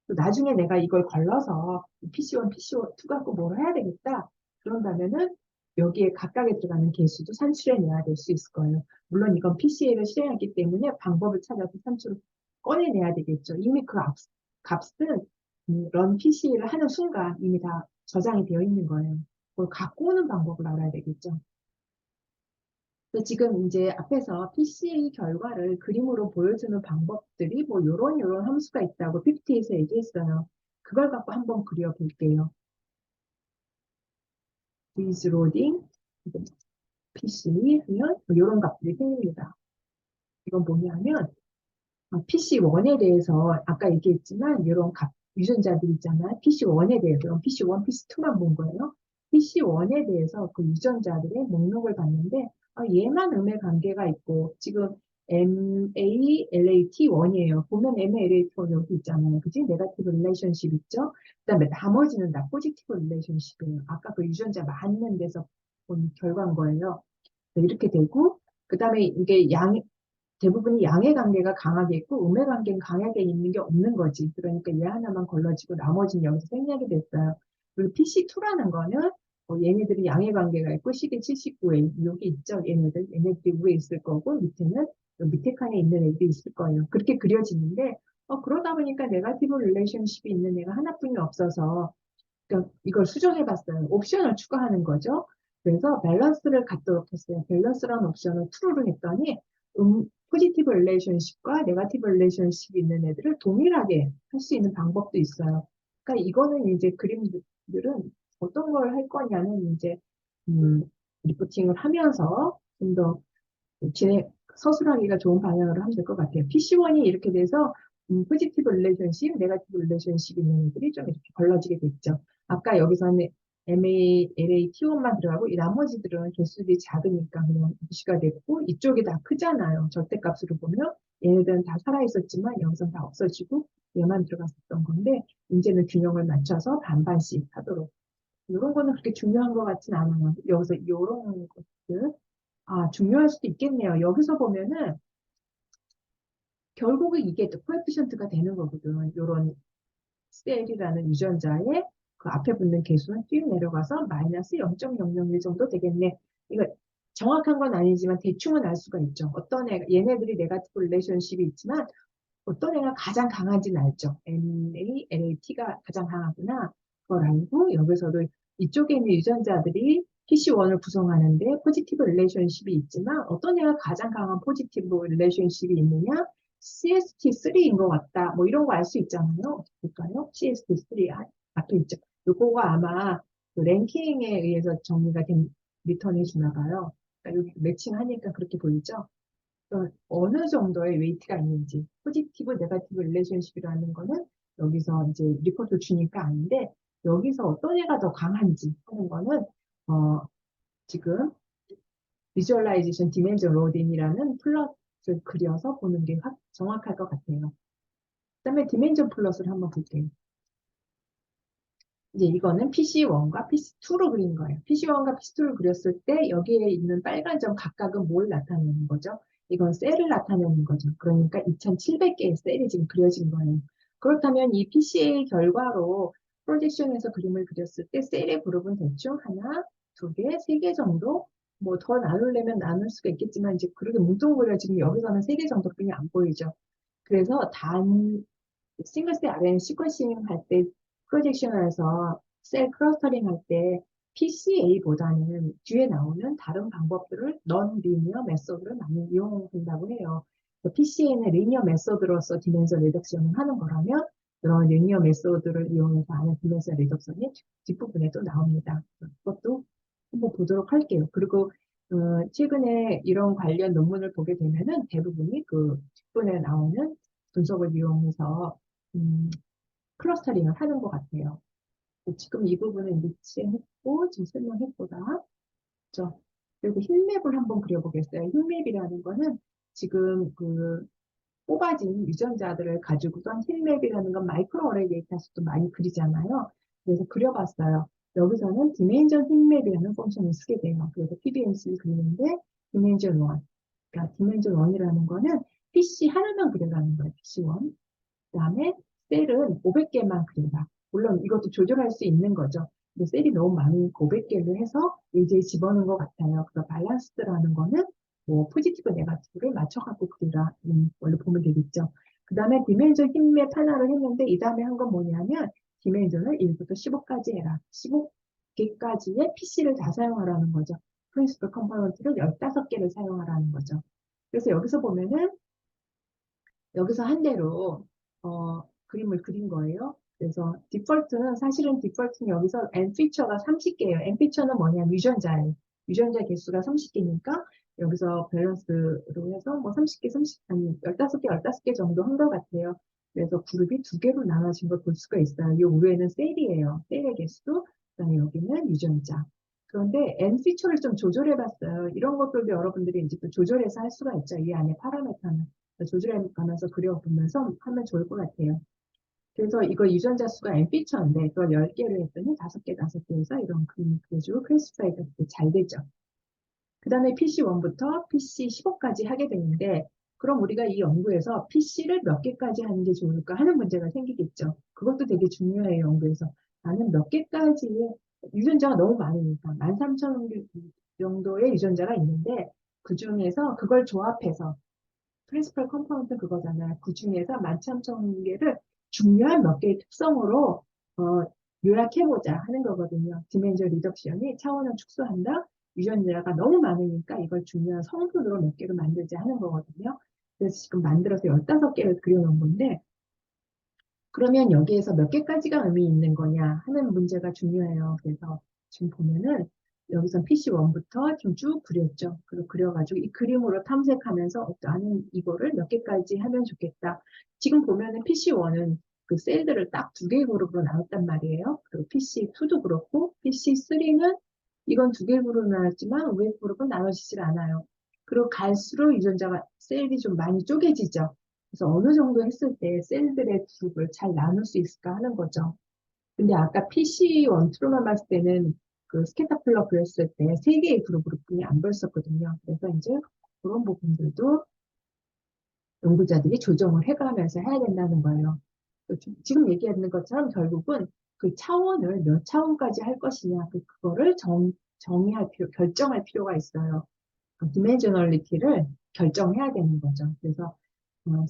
또 나중에 내가 이걸 걸러서 PC1, PC2 갖고 뭘 해야 되겠다. 그런다면은 여기에 각각에 들어가는 계수도 산출해내야 될 수 있을 거예요. 물론 이건 PCA를 실행했기 때문에 방법을 찾아서 산출을 꺼내내야 되겠죠. 이미 그 값은 런 PCA를 하는 순간 이미 다 저장이 되어 있는 거예요. 그걸 갖고 오는 방법을 알아야 되겠죠. 지금 이제 앞에서 PCA 결과를 그림으로 보여주는 방법들이 뭐 요런 함수가 있다고 PPT에서 얘기했어요. 그걸 갖고 한번 그려볼게요. with loading PC 하면 이런 값들이 생깁니다. 이건 뭐냐면 PC1에 대해서 아까 얘기했지만 이런 유전자들 있잖아요. PC1에 대해서 그럼 PC1, PC2만 본 거예요. PC1에 대해서 그 유전자들의 목록을 봤는데 얘만 음의 관계가 있고 지금 MALAT1이에요. 보면 MALAT1 여기 있잖아요. 그지? 네거티브 릴레이션십 있죠? 그다음에 나머지는 다 포지티브 릴레이션십이에요. 아까 그 유전자 맞는 데서 본 결과인 거예요. 이렇게 되고 그다음에 이게 대부분이 양의 관계가 강하게 있고 음의 관계는 강하게 있는 게 없는 거지. 그러니까 얘 하나만 걸러지고 나머지는 여기서 생략이 됐어요. 그리고 PC2라는 거는 얘네들이 양의 관계가 있고 시계 79에 여기 있죠. 얘네들이 위에 있을 거고 밑에는 밑에 칸에 있는 애들이 있을 거예요. 그렇게 그려지는데 그러다 보니까 네거티브 릴레이션십이 있는 애가 하나뿐이 없어서 그러니까 이걸 수정해 봤어요. 옵션을 추가하는 거죠. 그래서 밸런스를 갖도록 했어요. 밸런스라는 옵션을 true로 했더니 포지티브 릴레이션십과 네거티브 릴레이션십이 있는 애들을 동일하게 할 수 있는 방법도 있어요. 그러니까 이거는 이제 그림들은 어떤 걸 할 거냐는 이제 리포팅을 하면서 좀 더 서술하기가 좋은 방향으로 하면 될 것 같아요. PC1이 이렇게 돼서 포지티브 릴레이션십, 네거티브 릴레이션십 있는 애들이 좀 이렇게 걸러지게 됐죠. 아까 여기서는 LAT1만 들어가고 이 나머지들은 개수들이 작으니까 그냥 무시가 됐고 이쪽이 다 크잖아요. 절대값으로 보면 얘네들은 다 살아있었지만 여기서는 다 없어지고 얘만 들어갔었던 건데 이제는 균형을 맞춰서 반반씩 하도록 이런 거는 그렇게 중요한 것 같진 않아요. 여기서 이런 것들 중요할 수도 있겠네요. 여기서 보면은 결국은 이게 또 코에피션트가 되는 거거든. 요런 셀이라는 유전자의 그 앞에 붙는 개수는 쭉 내려가서 마이너스 0.001 정도 되겠네. 이거 정확한 건 아니지만 대충은 알 수가 있죠. 어떤 애가, 얘네들이 네거티브 릴레이션십이 있지만 어떤 애가 가장 강한지는 알죠. MALAT가 가장 강하구나. 그걸 알고 여기서도 이쪽에 있는 유전자들이 PC1을 구성하는데 포지티브 릴레이션십이 있지만 어떤 애가 가장 강한 포지티브 릴레이션십이 있느냐? CST3인 것 같다. 뭐 이런 거 알 수 있잖아요. 볼까요? CST3 앞에 있죠. 요거가 아마 그 랭킹에 의해서 정리가 된 리턴해 주나 봐요. 그러니까 여기 매칭하니까 그렇게 보이죠? 어느 정도의 웨이트가 있는지 포지티브, 네거티브 릴레이션십이라는 거는 여기서 이제 리포트 주니까 아는데 여기서 어떤 애가 더 강한지 하는 거는 지금 비주얼라이제이션 디멘전 로딩이라는 플롯을 그려서 보는 게 정확할 것 같아요. 그다음에 디멘전 플롯을 한번 볼게요. 이제 이거는 PC1과 PC2로 그린 거예요. PC1과 PC2를 그렸을 때 여기에 있는 빨간 점 각각은 뭘 나타내는 거죠? 이건 셀을 나타내는 거죠. 그러니까 2700개의 셀이 지금 그려진 거예요. 그렇다면 이 PCA 결과로 프로젝션에서 그림을 그렸을 때 셀의 그룹은 대충 하나, 두 개, 세 개 정도 뭐 더 나누려면 나눌 수가 있겠지만 이제 그렇게 뭉뚱그려 지금 여기서는 세 개 정도뿐이 안 보이죠. 그래서 싱글셀 RNA 시퀀싱 할 때, 프로젝션에서 셀 클러스터링 할 때 PCA보다는 뒤에 나오는 다른 방법들을 넌 리니어 메소드를 많이 이용한다고 해요. PCA는 리니어 메소드로서 디멘션 리덕션을 하는 거라면 그런 리니어 메소드를 이용해서 하는 디멘션 리덕션이 뒷부분에 또 나옵니다. 그것도 한번 보도록 할게요. 그리고 최근에 이런 관련 논문을 보게 되면은 대부분이 그 뒷부분에 나오는 분석을 이용해서 클러스터링을 하는 것 같아요. 지금 이 부분은 리치했고, 지금 설명했보다. 그렇죠? 그리고 힐맵을 한번 그려보겠어요. 힐맵이라는 거는 지금 그 뽑아진 유전자들을 가지고선 힐맵이라는 건 마이크로 어레이 데이터에서도 많이 그리잖아요. 그래서 그려봤어요. 여기서는 디멘전 힐맵이라는 펑션을 쓰게 돼요. 그래서 PBMC를 그리는데 디멘전 1. 그러니까 디멘전 1이라는 거는 PC 하나만 그려라는 거예요. PC1. 그다음에 셀은 500개만 그린다. 물론 이것도 조절할 수 있는 거죠. 근데 셀이 너무 많으니까 500개를 해서 이제 집어넣은 것 같아요. 그래서 밸런스드라는 거는 뭐 포지티브, 네거티브를 맞춰갖고 그리라 걸로 보면 되겠죠. 그 다음에 디멘전 힘맵 하나를 했는데 이 다음에 한 건 뭐냐면 디멘전을 1부터 15까지 해라. 15개까지의 PC를 다 사용하라는 거죠. 프린시플 컴포넌트를 15개를 사용하라는 거죠. 그래서 여기서 보면은 여기서 한 대로 그림을 그린 거예요. 그래서 디폴트는 사실은 디폴트는 여기서 n 피처가 30개예요. n 피처는 뭐냐면 유전자예요. 유전자 개수가 30개니까 여기서 밸런스로 해서 뭐 30개, 30, 아니 15개, 15개 정도 한 것 같아요. 그래서 그룹이 두 개로 나눠진 걸 볼 수가 있어요. 이 위에는 셀이에요. 셀의 개수, 그다음에 여기는 유전자. 그런데 n 피처를 좀 조절해 봤어요. 이런 것들도 여러분들이 이제 또 조절해서 할 수가 있죠. 이 안에 파라메터는. 조절해 가면서 그려보면서 하면 좋을 것 같아요. 그래서 이거 유전자 수가 n 피처인데 그걸 10개를 했더니 5개, 5개 해서 이런 그림 그려주고 클래시파이가 잘 되죠. 그 다음에 PC1부터 PC15까지 하게 되는데 그럼 우리가 이 연구에서 PC를 몇 개까지 하는 게 좋을까 하는 문제가 생기겠죠. 그것도 되게 중요해요, 연구에서. 나는 몇 개까지 유전자가 너무 많으니까 13,000 정도의 유전자가 있는데 그 중에서 그걸 조합해서 프린시플 컴파운드 그거잖아요. 그 중에서 13,000개를 중요한 몇 개의 특성으로 어, 요약해보자 하는 거거든요. 디멘전 리덕션이 차원을 축소한다. 유전자가 너무 많으니까 이걸 중요한 성분으로 몇 개를 만들자 하는 거거든요. 그래서 지금 만들어서 15개를 그려놓은 건데 그러면 여기에서 몇 개까지가 의미 있는 거냐 하는 문제가 중요해요. 그래서 지금 보면은 여기선 PC1부터 좀 쭉 그렸죠. 그리고 그려가지고 이 그림으로 탐색하면서 나는 이거를 몇 개까지 하면 좋겠다. 지금 보면은 PC1은 그 셀들을 딱 두 개의 그룹으로 나눴단 말이에요. 그리고 PC2도 그렇고 PC3는 이건 두 개의 그룹으로 나눴지만 위의 그룹은 나눠지질 않아요. 그리고 갈수록 유전자가 셀이 좀 많이 쪼개지죠. 그래서 어느 정도 했을 때 셀들의 그룹을 잘 나눌 수 있을까 하는 거죠. 근데 아까 PC1, 2로만 봤을 때는 그 스캐터플러 그렸을 때 세 개의 그룹으로 뿐이 안 보였었거든요. 그래서 이제 그런 부분들도 연구자들이 조정을 해가면서 해야 된다는 거예요. 지금 얘기하는 것처럼 결국은 그 차원을 몇 차원까지 할 것이냐, 그거를 정의할 결정할 필요가 있어요. 그 디멘셔널리티를 결정해야 되는 거죠. 그래서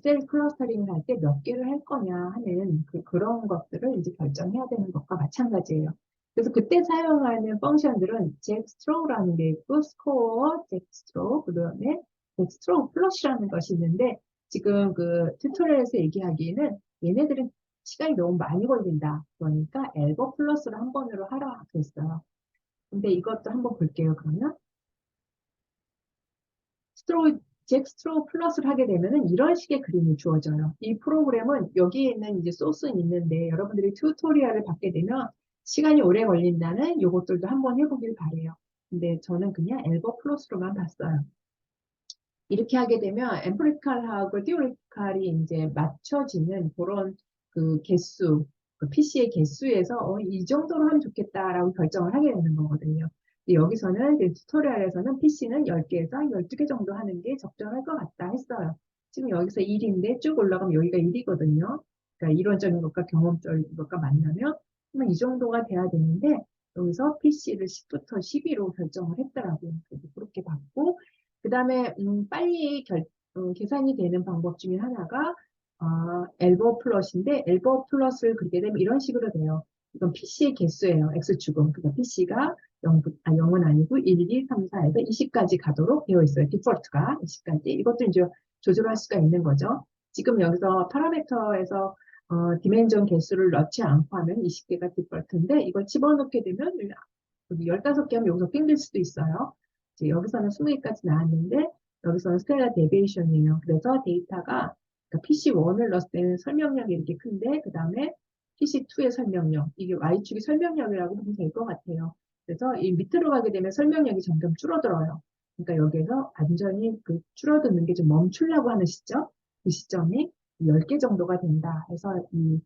셀 클러스터링을 할 때 몇 개를 할 거냐 하는 그런 것들을 이제 결정해야 되는 것과 마찬가지예요. 그래서 그때 사용하는 펑션들은 잭스트로우라는 게 있고 스코어, 잭스트로우, 그다음에 잭스트로우 플러스라는 것이 있는데 지금 그 튜토리얼에서 얘기하기에는 얘네들은 시간이 너무 많이 걸린다. 그러니까 엘버 플러스를 한 번으로 하라 그랬어요. 근데 이것도 한번 볼게요, 그러면. 스트로우, 잭 스트로우 플러스를 하게 되면은 이런 식의 그림이 주어져요. 이 프로그램은 여기에 있는 이제 소스는 있는데 여러분들이 튜토리얼을 받게 되면 시간이 오래 걸린다는 요것들도 한번 해보길 바래요. 근데 저는 그냥 엘버 플러스로만 봤어요. 이렇게 하게 되면 엠프리칼하고 티오리칼이 이제 맞춰지는 그런 그 개수, 그 PC의 개수에서 이 정도로 하면 좋겠다라고 결정을 하게 되는 거거든요. 근데 여기서는 이제 튜토리얼에서는 PC는 10개에서 12개 정도 하는 게 적절할 것 같다 했어요. 지금 여기서 1인데 쭉 올라가면 여기가 1이거든요. 그러니까 이론적인 것과 경험적인 것과 만나면 그러면 이 정도가 돼야 되는데 여기서 PC를 10부터 12로 결정을 했더라고요. 그래서 그렇게 봤고 그 다음에 빨리 계산이 되는 방법 중에 하나가 엘버 플러스인데 엘버 플러스를 그리게 되면 이런 식으로 돼요. 이건 PC의 개수예요. X축은. 그러니까 PC가 0은 아니고 1, 2, 3, 4에서 20까지 가도록 되어 있어요. 디폴트가 20까지. 이것도 이제 조절할 수가 있는 거죠. 지금 여기서 파라미터에서 디멘전 개수를 넣지 않고 하면 20개가 디폴트인데 이걸 집어넣게 되면 15개 하면 여기서 땡길 수도 있어요. 이제 여기서는 20개까지 나왔는데 여기서는 스텔라 데비에이션이에요. 그래서 데이터가 그러니까 PC1을 넣었을 때는 설명력이 이렇게 큰데 그 다음에 PC2의 설명력 이게 Y축이 설명력이라고 보면 될 것 같아요. 그래서 이 밑으로 가게 되면 설명력이 점점 줄어들어요. 그러니까 여기에서 완전히 그 줄어드는 게 좀 멈추려고 하는 시점 그 시점이 10개 정도가 된다 해서 이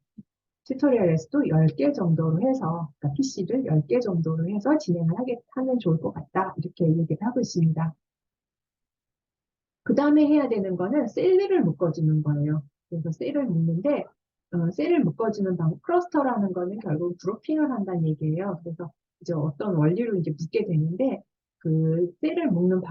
튜토리얼에서도 10개 정도로 해서, 그러니까 PC를 10개 정도로 해서 진행을 하면 좋을 것 같다. 이렇게 얘기를 하고 있습니다. 그 다음에 해야 되는 거는 셀을 묶어주는 거예요. 그래서 셀을 묶는데, 셀을 묶어주는 클러스터라는 거는 결국 그룹핑을 한다는 얘기예요. 그래서 이제 어떤 원리로 이제 묶게 되는데, 그 셀을 묶는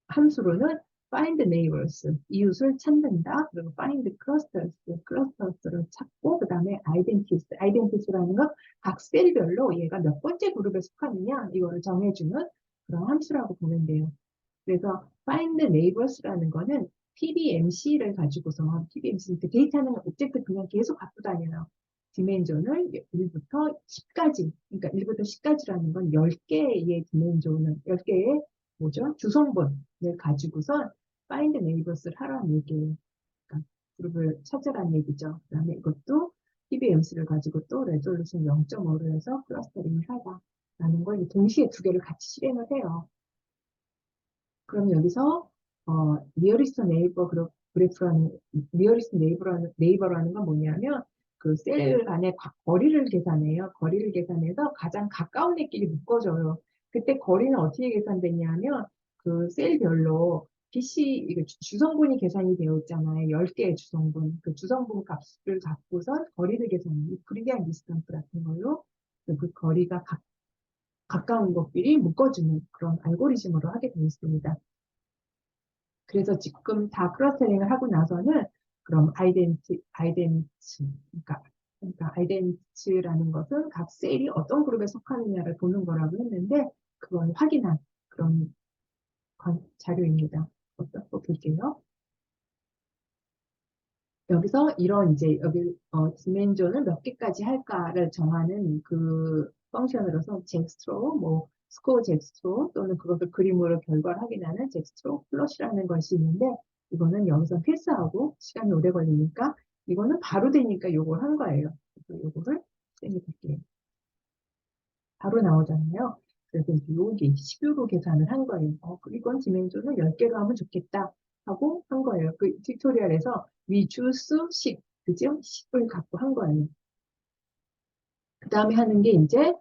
함수로는 find neighbors, 이웃을 찾는다. 그리고 find clusters, clusters를 찾고, 그 다음에 identies라는 건 각 셀별로 얘가 몇 번째 그룹에 속하느냐, 이거를 정해주는 그런 함수라고 보면 돼요. 그래서 find neighbors라는 거는 PBMC를 가지고서, PBMC, 그 데이터는 옵젝트 그냥 계속 갖고 다녀요. 디멘전을 1부터 10까지, 그러니까 1부터 10까지라는 건 10개의 디멘전을, 10개의 뭐죠? 주성분을 가지고서 find neighbors를 하라는 얘기예요. 그러니까 그룹을 찾으라는 얘기죠. 그 다음에 이것도 PBMC를 가지고 또 레졸루션 0.5로 해서 클러스터링을 하다라는 걸 동시에 두 개를 같이 실행을 해요. 그럼 여기서 리어리스트 네이버 그래프라는 리어리스트 네이버라는 건 뭐냐면 그 셀 간의 거리를 계산해요. 거리를 계산해서 가장 가까운 애끼리 묶어줘요. 그때 거리는 어떻게 계산되냐면 그 셀별로 BC 이거 주성분이 계산이 되어 있잖아요. 10개의 주성분. 그 주성분 값을 갖고선 거리를 계산해요. 브리기안 디스턴스 같은 걸로 그 거리가 가까운 것끼리 묶어주는 그런 알고리즘으로 하게 되어 있습니다. 그래서 지금 다 클러스터링을 하고 나서는 그럼 그러니까 아이덴티라는 것은 각 셀이 어떤 그룹에 속하느냐를 보는 거라고 했는데 그걸 확인한 그런 자료입니다. 어떤 거 볼게요. 여기서 이런 이제 여기 디멘전을 몇 개까지 할까를 정하는 그 펑션으로서 잭스트로, 뭐 스코어 잭스트로 또는 그것을 그림으로 결과를 확인하는 잭스트로 플롯이라는 것이 있는데 이거는 여기서 패스하고 시간이 오래 걸리니까 이거는 바로 되니까 요걸 한 거예요. 그래서 요거를 쌤이 볼게요. 바로 나오잖아요. 그래서 이게 10유로 계산을 한 거예요. 이건 디멘전을 10개로 하면 좋겠다 하고 한 거예요. 그 튜토리얼에서 위주수 10, 그죠? 10을 갖고 한 거예요. 그 다음에 하는 게 이제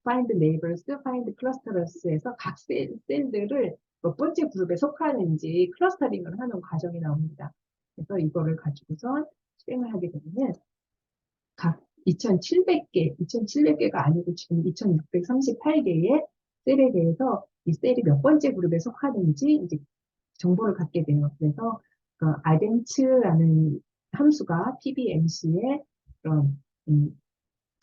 find neighbors, find clusters에서 각 셀들을 몇 번째 그룹에 속하는지 클러스터링을 하는 과정이 나옵니다. 그래서 이거를 가지고서 실행을 하게 되면 각 2,700개가 아니고 지금 2,638개의 셀에 대해서 이 셀이 몇 번째 그룹에 속하는지 이제 정보를 갖게 돼요. 그래서 그 아덴츠라는 함수가 PBMC의 그런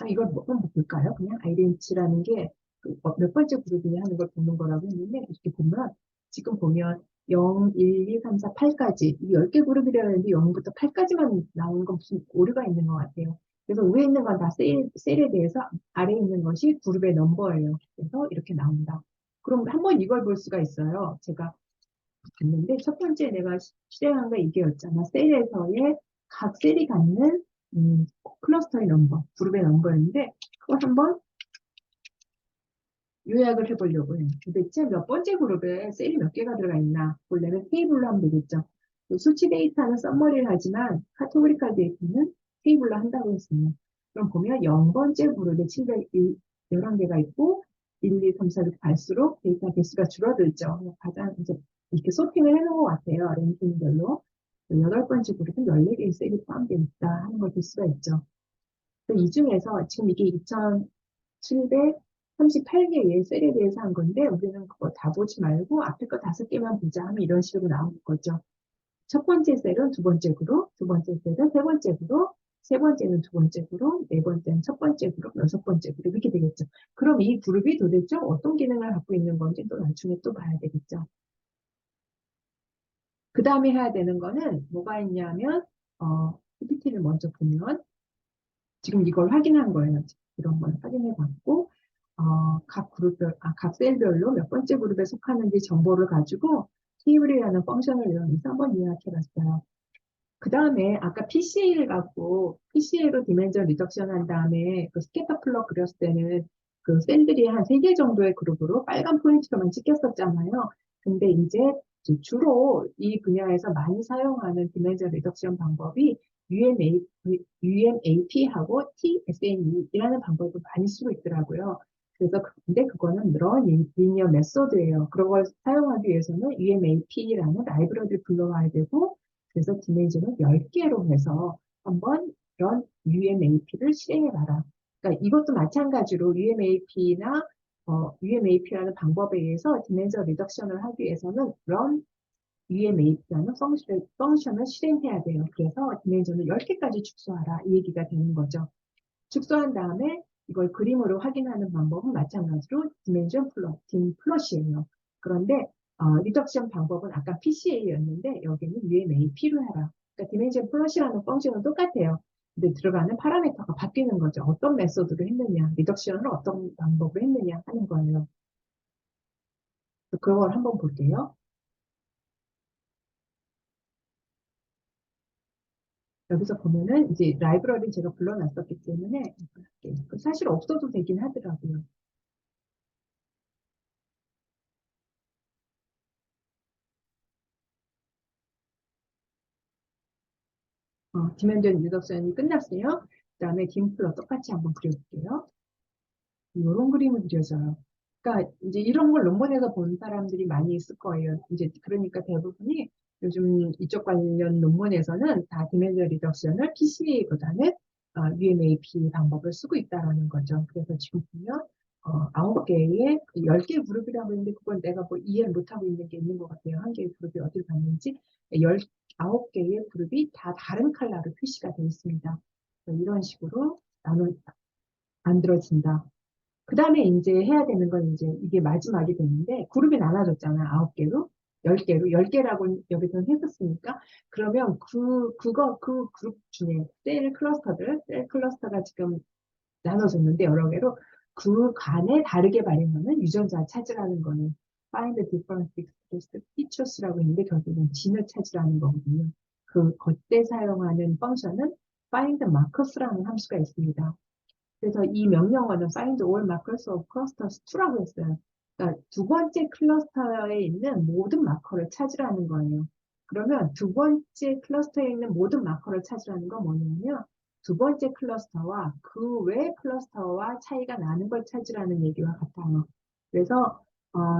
이걸 한번 볼까요? 그냥 아이덴츠라는 게몇 번째 그룹이냐 하는 걸 보는 거라고 했는데 이렇게 보면 지금 보면 0, 1, 2, 3, 4, 8까지 이 10개 그룹이라고 했는데 0부터 8까지만 나오는 건 무슨 오류가 있는 것 같아요. 그래서 위에 있는 건 다 셀에 대해서 아래에 있는 것이 그룹의 넘버예요. 그래서 이렇게 나온다. 그럼 한번 이걸 볼 수가 있어요. 제가 봤는데 첫 번째 내가 실행한 게 이게였잖아. 셀에서의 각 셀이 갖는 클러스터의 넘버, 그룹의 넘버였는데 그걸 한번 요약을 해보려고 해요. 도대체 몇 번째 그룹에 셀이 몇 개가 들어가 있나 보려면 테이블로 하면 되겠죠. 수치 데이터는 썸머리를 하지만 카테고리컬 데이터는 테이블로 한다고 했어요. 그럼 보면 0번째 그룹에 711개가 있고 1, 2, 3, 4 이렇게 갈수록 데이터 개수가 줄어들죠. 가장 이제 이렇게 소팅을 해놓은 것 같아요. 랭킹별로. 8번째 그룹은 14개의 셀이 포함되어 있다 하는 걸 볼 수가 있죠. 이 중에서 지금 이게 2,738개의 셀에 대해서 한 건데 우리는 그거 다 보지 말고 앞에 거 5개만 보자 하면 이런 식으로 나오는 거죠. 첫 번째 셀은 두 번째 그룹, 두 번째 셀은 세 번째 그룹, 세 번째는 두 번째 그룹, 네 번째는 첫 번째 그룹, 여섯 번째 그룹 이렇게 되겠죠. 그럼 이 그룹이 도대체 어떤 기능을 갖고 있는 건지 또 나중에 또 봐야 되겠죠. 그 다음에 해야 되는 거는 뭐가 있냐면 PPT를 먼저 보면 지금 이걸 확인한 거예요. 이런 걸 확인해 봤고 각 셀별로 몇 번째 그룹에 속하는지 정보를 가지고 테이블이라는 펑션을 이용해서 한번 요약해 봤어요. 그 다음에 아까 PCA를 갖고 PCA로 디멘전 리덕션 한 다음에 그 스캐터 플롯 그렸을 때는 그 셀들이 한 3개 정도의 그룹으로 빨간 포인트로만 찍혔었잖아요. 근데 이제 주로 이 분야에서 많이 사용하는 디멘전 리덕션 방법이 UMAP하고 TSNE라는 방법을 많이 쓰고 있더라고요. 그래서 근데 그거는 리니어 메소드예요. 그런 걸 사용하기 위해서는 UMAP라는 라이브러리를 불러와야 되고 그래서 디멘전을 10개로 해서 한번 이런 UMAP를 실행해봐라. 그러니까 이것도 마찬가지로 UMAP라는 방법에 의해서 디멘전 리덕션을 하기 위해서는 run UMAP라는 펑션을 실행해야 돼요. 그래서 디멘전을 10개까지 축소하라 이 얘기가 되는 거죠. 축소한 다음에 이걸 그림으로 확인하는 방법은 마찬가지로 디멘전 dim 플롯이에요. 그런데 리덕션 방법은 아까 PCA였는데 여기는 UMAP로 해라. 그러니까 디멘전 플롯이라는 펑션은 똑같아요. 근데 들어가는 파라미터가 바뀌는 거죠. 어떤 메소드로 했느냐, 리덕션을 어떤 방법으로 했느냐 하는 거예요. 그걸 한번 볼게요. 여기서 보면은 이제 라이브러리 제가 불러놨었기 때문에 사실 없어도 되긴 하더라고요. 디멘전 리덕션이 끝났어요. 그 다음에 딤플러 똑같이 한번 그려볼게요. 이런 그림을 그려줘요. 그러니까 이제 이런 걸 논문에서 본 사람들이 많이 있을 거예요. 이제 그러니까 대부분이 요즘 이쪽 관련 논문에서는 다 디멘전 리덕션을 PCA보다는 UMAP 방법을 쓰고 있다라는 거죠. 그래서 지금 보면 9개의 10개 그룹이라고 했는데 그건 내가 뭐 이해를 못하고 있는 게 있는 것 같아요. 한 개의 그룹이 어디로 갔는지 9개의 그룹이 다 다른 컬러로 표시가 되어 있습니다. 이런 식으로 만들어진다. 그 다음에 이제 해야 되는 건 이제 이게 마지막이 되는데 그룹이 나눠졌잖아. 9개로. 10개로. 10개라고 여기서 했었으니까. 그러면 그 그룹 중에 셀 클러스터가 지금 나눠졌는데 여러 개로 그 간에 다르게 발행하는 유전자 찾으라는 거는 find different expressed features라고 했는데 결국은 진을 찾으라는 거거든요. 그때 사용하는 펑션은 find markers라는 함수가 있습니다. 그래서 이 명령어는 find all markers of clusters 2라고 했어요. 그러니까 두 번째 클러스터에 있는 모든 마커를 찾으라는 거예요. 그러면 두 번째 클러스터에 있는 모든 마커를 찾으라는 건 뭐냐면 두 번째 클러스터와 그 외 클러스터와 차이가 나는 걸 찾으라는 얘기와 같아요. 그래서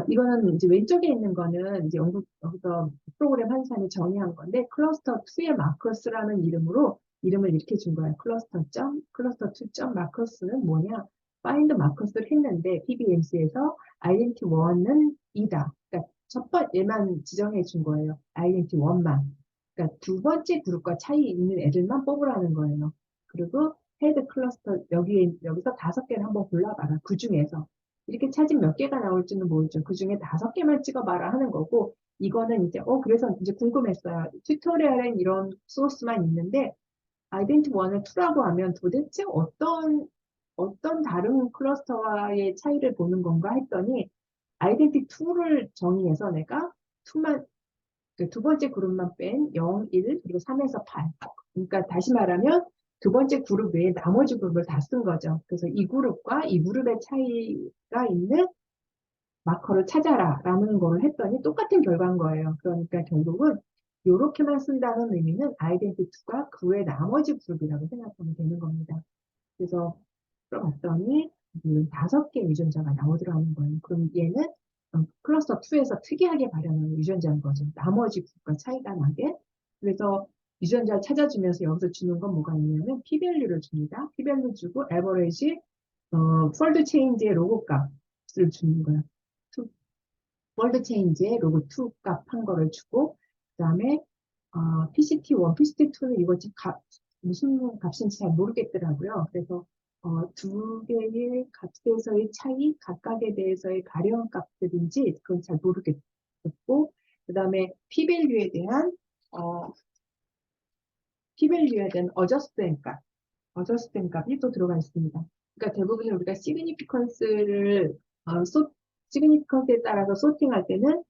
이거는 이제 왼쪽에 있는 거는 이제 여기서 프로그램 한 사람이 정의한 건데 클러스터 2의 마커스라는 이름을 이렇게 준 거예요. 클러스터 2 마커스는 뭐냐? find 마커스를 했는데 PBMC에서 identity 1은 이다. 그러니까 첫 번째만 지정해 준 거예요. identity 1만. 그러니까 두 번째 그룹과 차이 있는 애들만 뽑으라는 거예요. 그리고 헤드 클러스터 여기서 5개를 한번 골라봐라. 그 중에서 이렇게 찾으면 몇 개가 나올지는 모르죠. 그 중에 5개만 찍어봐라 하는 거고 이거는 이제 그래서 이제 궁금했어요. 튜토리얼엔 이런 소스만 있는데 아이덴티 1을 2라고 하면 도대체 어떤 다른 클러스터와의 차이를 보는 건가 했더니 아이덴티 2를 정의해서 내가 2만 두 번째 그룹만 뺀 0, 1, 그리고 3에서 8. 그러니까 다시 말하면 두 번째 그룹 외에 나머지 그룹을 다 쓴 거죠. 그래서 이 그룹과 이 그룹의 차이가 있는 마커를 찾아라 라는 거를 했더니 똑같은 결과인 거예요. 그러니까 결국은 이렇게만 쓴다는 의미는 아이덴티티가 그 외 나머지 그룹이라고 생각하면 되는 겁니다. 그래서 들어봤더니 5개 유전자가 나오더라는 거예요. 그럼 얘는 클러스터 2에서 특이하게 발현하는 유전자인 거죠. 나머지 그룹과 차이가 나게. 그래서 유전자를 찾아주면서 여기서 주는 건 뭐가 있냐면 p-밸류를 줍니다. p-밸류 주고 에버리지 폴드 체인지의 로그 값을 주는 거예요. 월드 체인지에 로그 2 값 한 거를 주고 그다음에 PCT1, PCT2는 이거 무슨 값인지 잘 모르겠더라고요. 그래서 두 개의 값에서의 차이, 각각에 대해서의 가령 값들인지 그건 잘 모르겠고 그다음에 p-밸류에 대한 어, p-밸류에 대한 어저스된 값이 또 들어가 있습니다. 그러니까 대부분 우리가 시그니피컨스에 따라서 소팅할 때는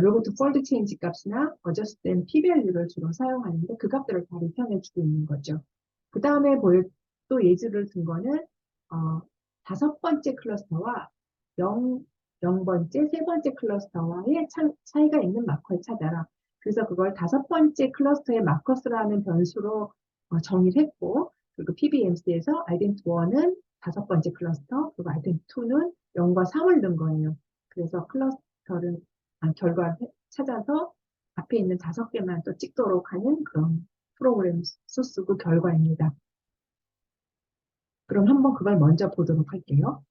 로그 투 폴드 체인지 값이나 어저스된 p-밸류를 주로 사용하는데 그 값들을 다 나타내주고 있는 거죠. 그 다음에 또 예시를 든 거는 5번째 클러스터와 0번째, 세 번째 클러스터와의 차이가 있는 마커를 찾아라. 그래서 그걸 다섯 번째 클러스터의 마커스라는 변수로 정의를 했고, 그리고 PBMC에서 identity1은 다섯 번째 클러스터, 그리고 identity2는 0과 3을 넣은 거예요. 그래서 클러스터를, 결과를 찾아서 앞에 있는 다섯 개만 또 찍도록 하는 그런 프로그램 소스고 결과입니다. 그럼 한번 그걸 먼저 보도록 할게요.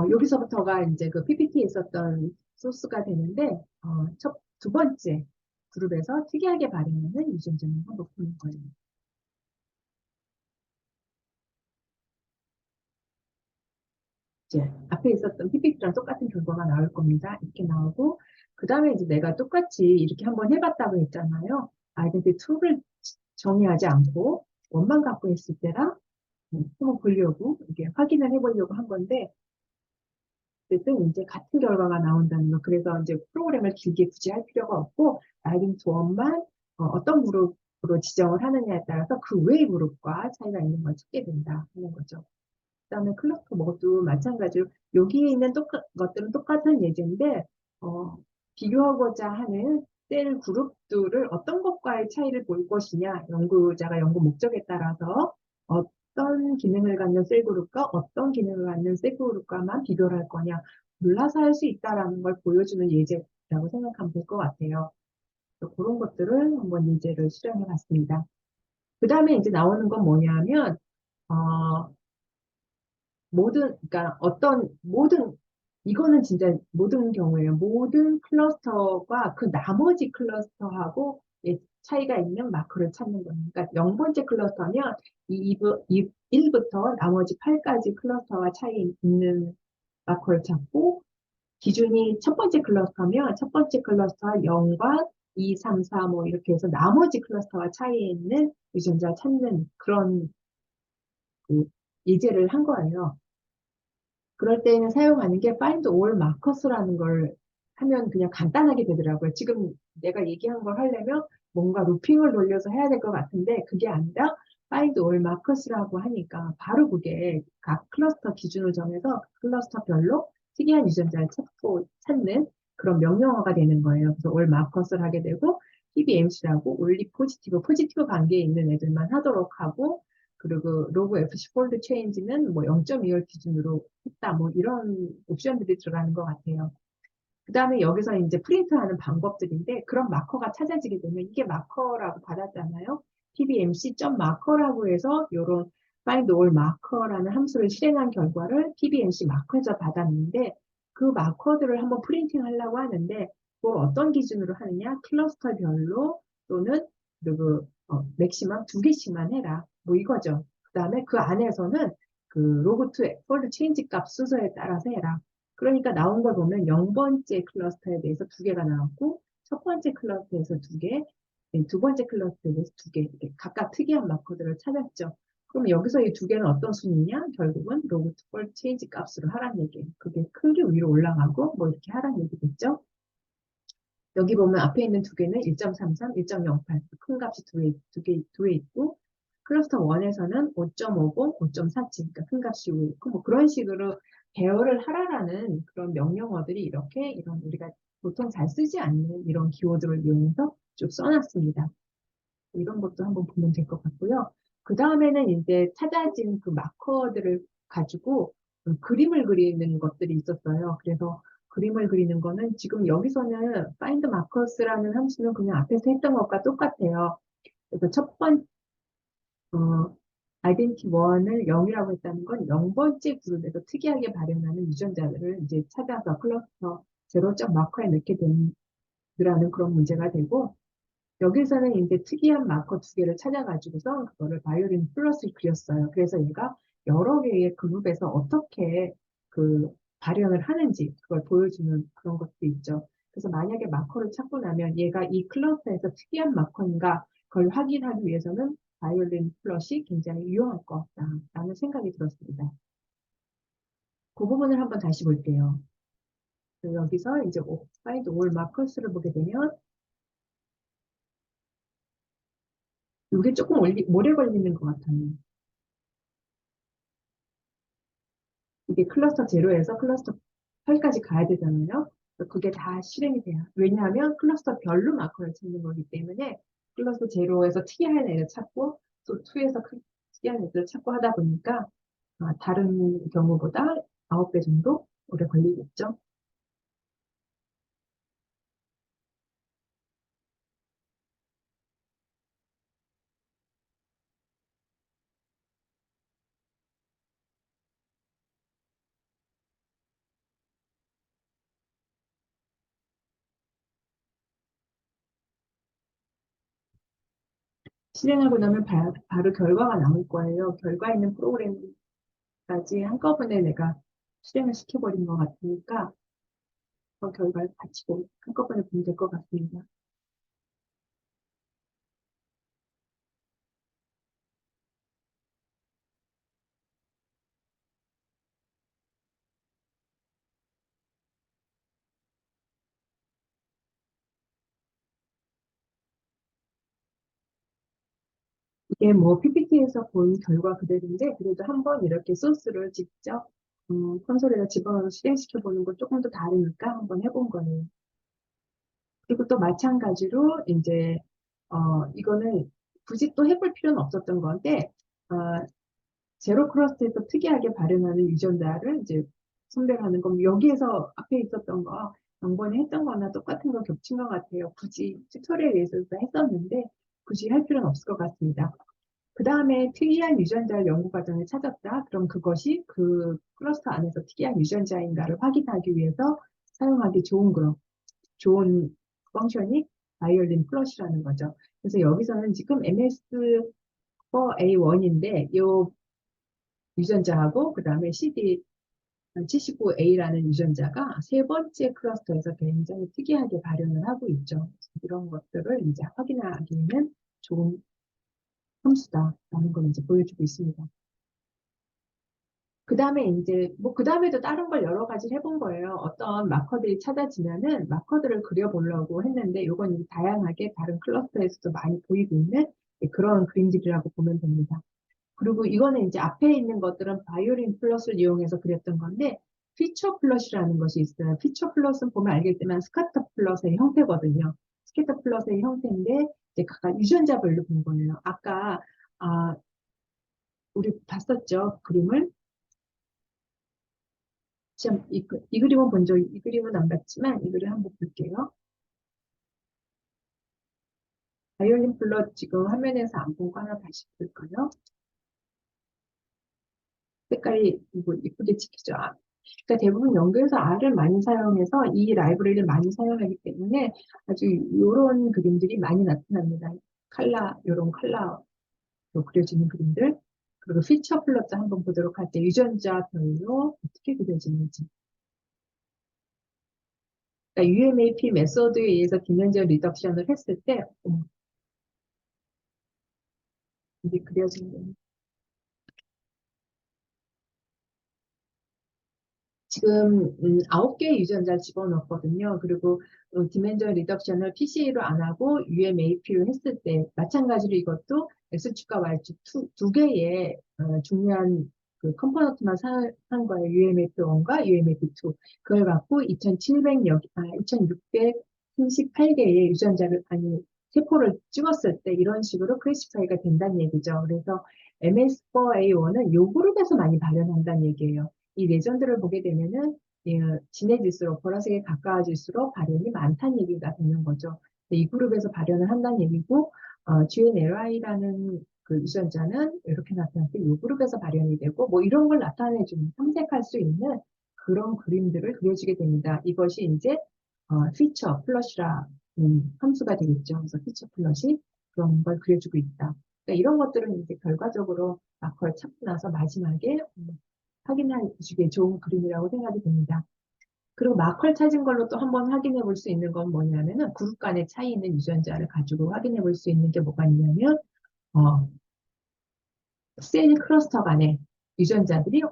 여기서부터가 이제 그 PPT에 있었던 소스가 되는데, 두 번째 그룹에서 특이하게 발행하는 유전자를 한번 보는 거예요. 이제 앞에 있었던 PPT랑 똑같은 결과가 나올 겁니다. 이렇게 나오고, 그 다음에 이제 내가 똑같이 이렇게 한번 해봤다고 했잖아요. 아이덴티 2를 정의하지 않고 원만 갖고 있을 때랑 한번 보려고, 이게 확인을 해보려고 한 건데, 어쨌든 이제 같은 결과가 나온다는 거. 그래서 이제 프로그램을 길게 굳이 할 필요가 없고, 아이덴티 1만 어떤 그룹으로 지정을 하느냐에 따라서 그 외의 그룹과 차이가 있는 걸 찾게 된다 하는 거죠. 그다음에 클러스터 모두 마찬가지로 여기에 있는 것들은 똑같은 예제인데 비교하고자 하는 셀 그룹들을 어떤 것과의 차이를 볼 것이냐 연구자가 연구 목적에 따라서 어떤 기능을 갖는 셀 그룹과 어떤 기능을 갖는 셀 그룹과만 비교를 할 거냐 골라서 할 수 있다라는 걸 보여주는 예제라고 생각하면 될 것 같아요. 그런 것들을 한번 예제를 수정해 봤습니다. 그 다음에 이제 나오는 건 뭐냐면 어, 그러니까 이거는 진짜 모든 경우에요. 모든 클러스터가 그 나머지 클러스터하고 차이가 있는 마크를 찾는 거예요. 그러니까 0번째 클러스터면 이 1부터 나머지 8까지 클러스터와 차이 있는 마크를 찾고, 기준이 첫 번째 클러스터면 첫 번째 클러스터와 0과 2, 3, 4 뭐 이렇게 해서 나머지 클러스터와 차이 있는 유전자 찾는 그런 그 예제를 한 거예요. 그럴 때는 사용하는 게 find all markers라는 걸 하면 그냥 간단하게 되더라고요. 지금 내가 얘기한 걸 하려면 뭔가 루핑을 돌려서 해야 될 것 같은데 그게 아니라 find all markers라고 하니까 바로 그게 각 클러스터 기준을 정해서 클러스터별로 특이한 유전자를 찾는 그런 명령어가 되는 거예요. 그래서 all markers를 하게 되고 PBMC라고 only 포지티브 관계에 있는 애들만 하도록 하고, 그리고 로그 FC 폴드 체인지는 뭐 0.2월 기준으로 했다. 뭐 이런 옵션들이 들어가는 것 같아요. 그 다음에 여기서 이제 프린트하는 방법들인데 그런 마커가 찾아지게 되면 이게 마커라고 받았잖아요. pbmc.marker라고 해서 이런 find all marker라는 함수를 실행한 결과를 pbmc 마커에서 받았는데 그 마커들을 한번 프린팅 하려고 하는데 그걸 어떤 기준으로 하느냐? 클러스터별로 또는 그리고 맥시멈 두 개씩만 해라. 뭐 이거죠. 그 다음에 그 안에서는 그 로그2 폴드 체인지 값 순서에 따라서 해라. 그러니까 나온 걸 보면 0번째 클러스터에 대해서 두 개가 나왔고, 첫 번째 클러스터에서 두 개, 두 번째 클러스터에 대해서 두 개, 이렇게 각각 특이한 마커들을 찾았죠. 그럼 여기서 이 두 개는 어떤 순위냐? 결국은 로그 투 체인지 값으로 하라는 얘기예요. 그게 큰 게 위로 올라가고, 뭐 이렇게 하라는 얘기겠죠? 여기 보면 앞에 있는 두 개는 1.33, 1.08, 큰 값이 두 개 있고, 클러스터 1에서는 5.50, 5.47, 그러니까 큰 값이 위에 있고, 뭐 그런 식으로 배열을 하라라는 그런 명령어들이 이렇게 이런 우리가 보통 잘 쓰지 않는 이런 기호들을 이용해서 쭉 써놨습니다. 이런 것도 한번 보면 될 것 같고요. 그 다음에는 이제 찾아진 그 마커들을 가지고 그림을 그리는 것들이 있었어요. 그래서 그림을 그리는 거는 지금 여기서는 find markers라는 함수는 그냥 앞에서 했던 것과 똑같아요. 그래서 첫 번, identity 1을 0이라고 했다는 건 0번째 그룹에서 특이하게 발현하는 유전자들을 이제 찾아서 클러스터 제로점 마커에 넣게 된다는 그런 문제가 되고, 여기서는 이제 특이한 마커 두 개를 찾아가지고서 그거를 바이올린 플러스를 그렸어요. 그래서 얘가 여러 개의 그룹에서 어떻게 그 발현을 하는지 그걸 보여주는 그런 것도 있죠. 그래서 만약에 마커를 찾고 나면 얘가 이 클러스터에서 특이한 마커인가 그걸 확인하기 위해서는 바이올린 플러스이 굉장히 유용할 것 같다라는 생각이 들었습니다. 그 부분을 한번 다시 볼게요. 여기서 이제 find all markers를 보게 되면 이게 조금 오래 걸리는 것 같아요. 이게 클러스터 제로에서 클러스터 8까지 가야 되잖아요. 그게 다 실행이 돼요. 왜냐하면 클러스터 별로 마커를 찾는 거기 때문에 클러스터 제로에서 특이한 애를 찾고 또 2에서 특이한 애를 찾고 하다 보니까 다른 경우보다 9배 정도 오래 걸리겠죠. 실행하고 나면 바로 결과가 나올 거예요. 결과 있는 프로그램까지 한꺼번에 내가 실행을 시켜버린 것 같으니까 그 결과를 같이 한꺼번에 보면 될 것 같습니다. 이게 뭐 PPT에서 본 결과 그대로인데 그래도 한번 이렇게 소스를 직접 콘솔에다 집어넣어서 실행시켜 보는 건 조금 더 다르니까 한번 해본 거예요. 그리고 또 마찬가지로 이제 이거는 굳이 또 해볼 필요는 없었던 건데 어, 제로 크러스트에서 특이하게 발현하는 유전자를 이제 선별하는 건 여기에서 앞에 있었던 거 전번에 했던 거나 똑같은 거 겹친 것 같아요. 굳이 튜토리얼에서 했었는데 굳이 할 필요는 없을 것 같습니다. 그 다음에 특이한 유전자 연구 과정을 찾았다. 그럼 그것이 그 클러스터 안에서 특이한 유전자인가를 확인하기 위해서 사용하기 좋은 펑션이 바이올린 플러시라는 거죠. 그래서 여기서는 지금 MS4A1인데 이 유전자하고 그 다음에 CD79A라는 유전자가 세 번째 클러스터에서 굉장히 특이하게 발현을 하고 있죠. 이런 것들을 이제 확인하기에는 좋은 함수다라는 걸 이제 보여주고 있습니다. 그 다음에 이제, 뭐, 그 다음에도 다른 걸 여러 가지 해본 거예요. 어떤 마커들이 찾아지면은 마커들을 그려보려고 했는데, 요건 이제 다양하게 다른 클러스터에서도 많이 보이고 있는 그런 그림들이라고 보면 됩니다. 그리고 이거는 이제 앞에 있는 것들은 바이오린 플러스를 이용해서 그렸던 건데, 피처 플러스라는 것이 있어요. 피처 플러스는 보면 알겠지만 스카터 플러스의 형태거든요. 스카터 플러스의 형태인데, 이제 각각 유전자별로 본 거예요. 아까, 아, 우리 봤었죠. 그림을. 참, 이 그림은 이 그림은 안 봤지만, 이 그림 한번 볼게요. 바이올린 플러 지금 화면에서 안 본 거 하나 다시 볼까요? 색깔이 이거 이쁘게 찍히죠. 그러니까 대부분 연구에서 R을 많이 사용해서 이 라이브러리를 많이 사용하기 때문에 아주 이런 그림들이 많이 나타납니다. 이런 컬러로 그려지는 그림들. 그리고 피처 플롯도 한번 보도록 할게요. 유전자별로 어떻게 그려지는지. 그러니까 UMAP 메소드에 의해서 디멘전 리덕션을 했을 때 이게 그려지는 지금 9개의 유전자를 집어넣었거든요. 그리고 디멘전 리덕션을 PCA로 안 하고 UMAP로 했을 때 마찬가지로 이것도 X축과 Y축 두 개의 중요한 그 컴포넌트만 한 거예요. UMAP1과 UMAP2. 그걸 갖고 2638개의 유전자를 아니 세포를 찍었을 때 이런 식으로 클래시파이가 된다는 얘기죠. 그래서 MS4A1은 요 그룹에서 많이 발현한다는 얘기예요. 이 레전드를 보게 되면은 진해질수록 보라색에 가까워질수록 발현이 많다는 얘기가 되는 거죠. 이 그룹에서 발현을 한다는 얘기고 GNLI라는 그 유전자는 이렇게 나타날 때 이 그룹에서 발현이 되고 뭐 이런 걸 나타내주는 탐색할 수 있는 그런 그림들을 그려주게 됩니다. 이것이 이제 피처 플러시라는 함수가 되겠죠. 그래서 피처 플러시 그런 걸 그려주고 있다. 그러니까 이런 것들은 이제 결과적으로 마커를 찾고 나서 마지막에 확인해 주기에 좋은 그림이라고 생각이 됩니다. 그리고 마커를 찾은 걸로 또 한번 확인해 볼 수 있는 건 뭐냐면은 그룹 간의 차이 있는 유전자를 가지고 확인해 볼 수 있는 게 뭐가 있냐면 어, 셀 클러스터 간의 유전자들이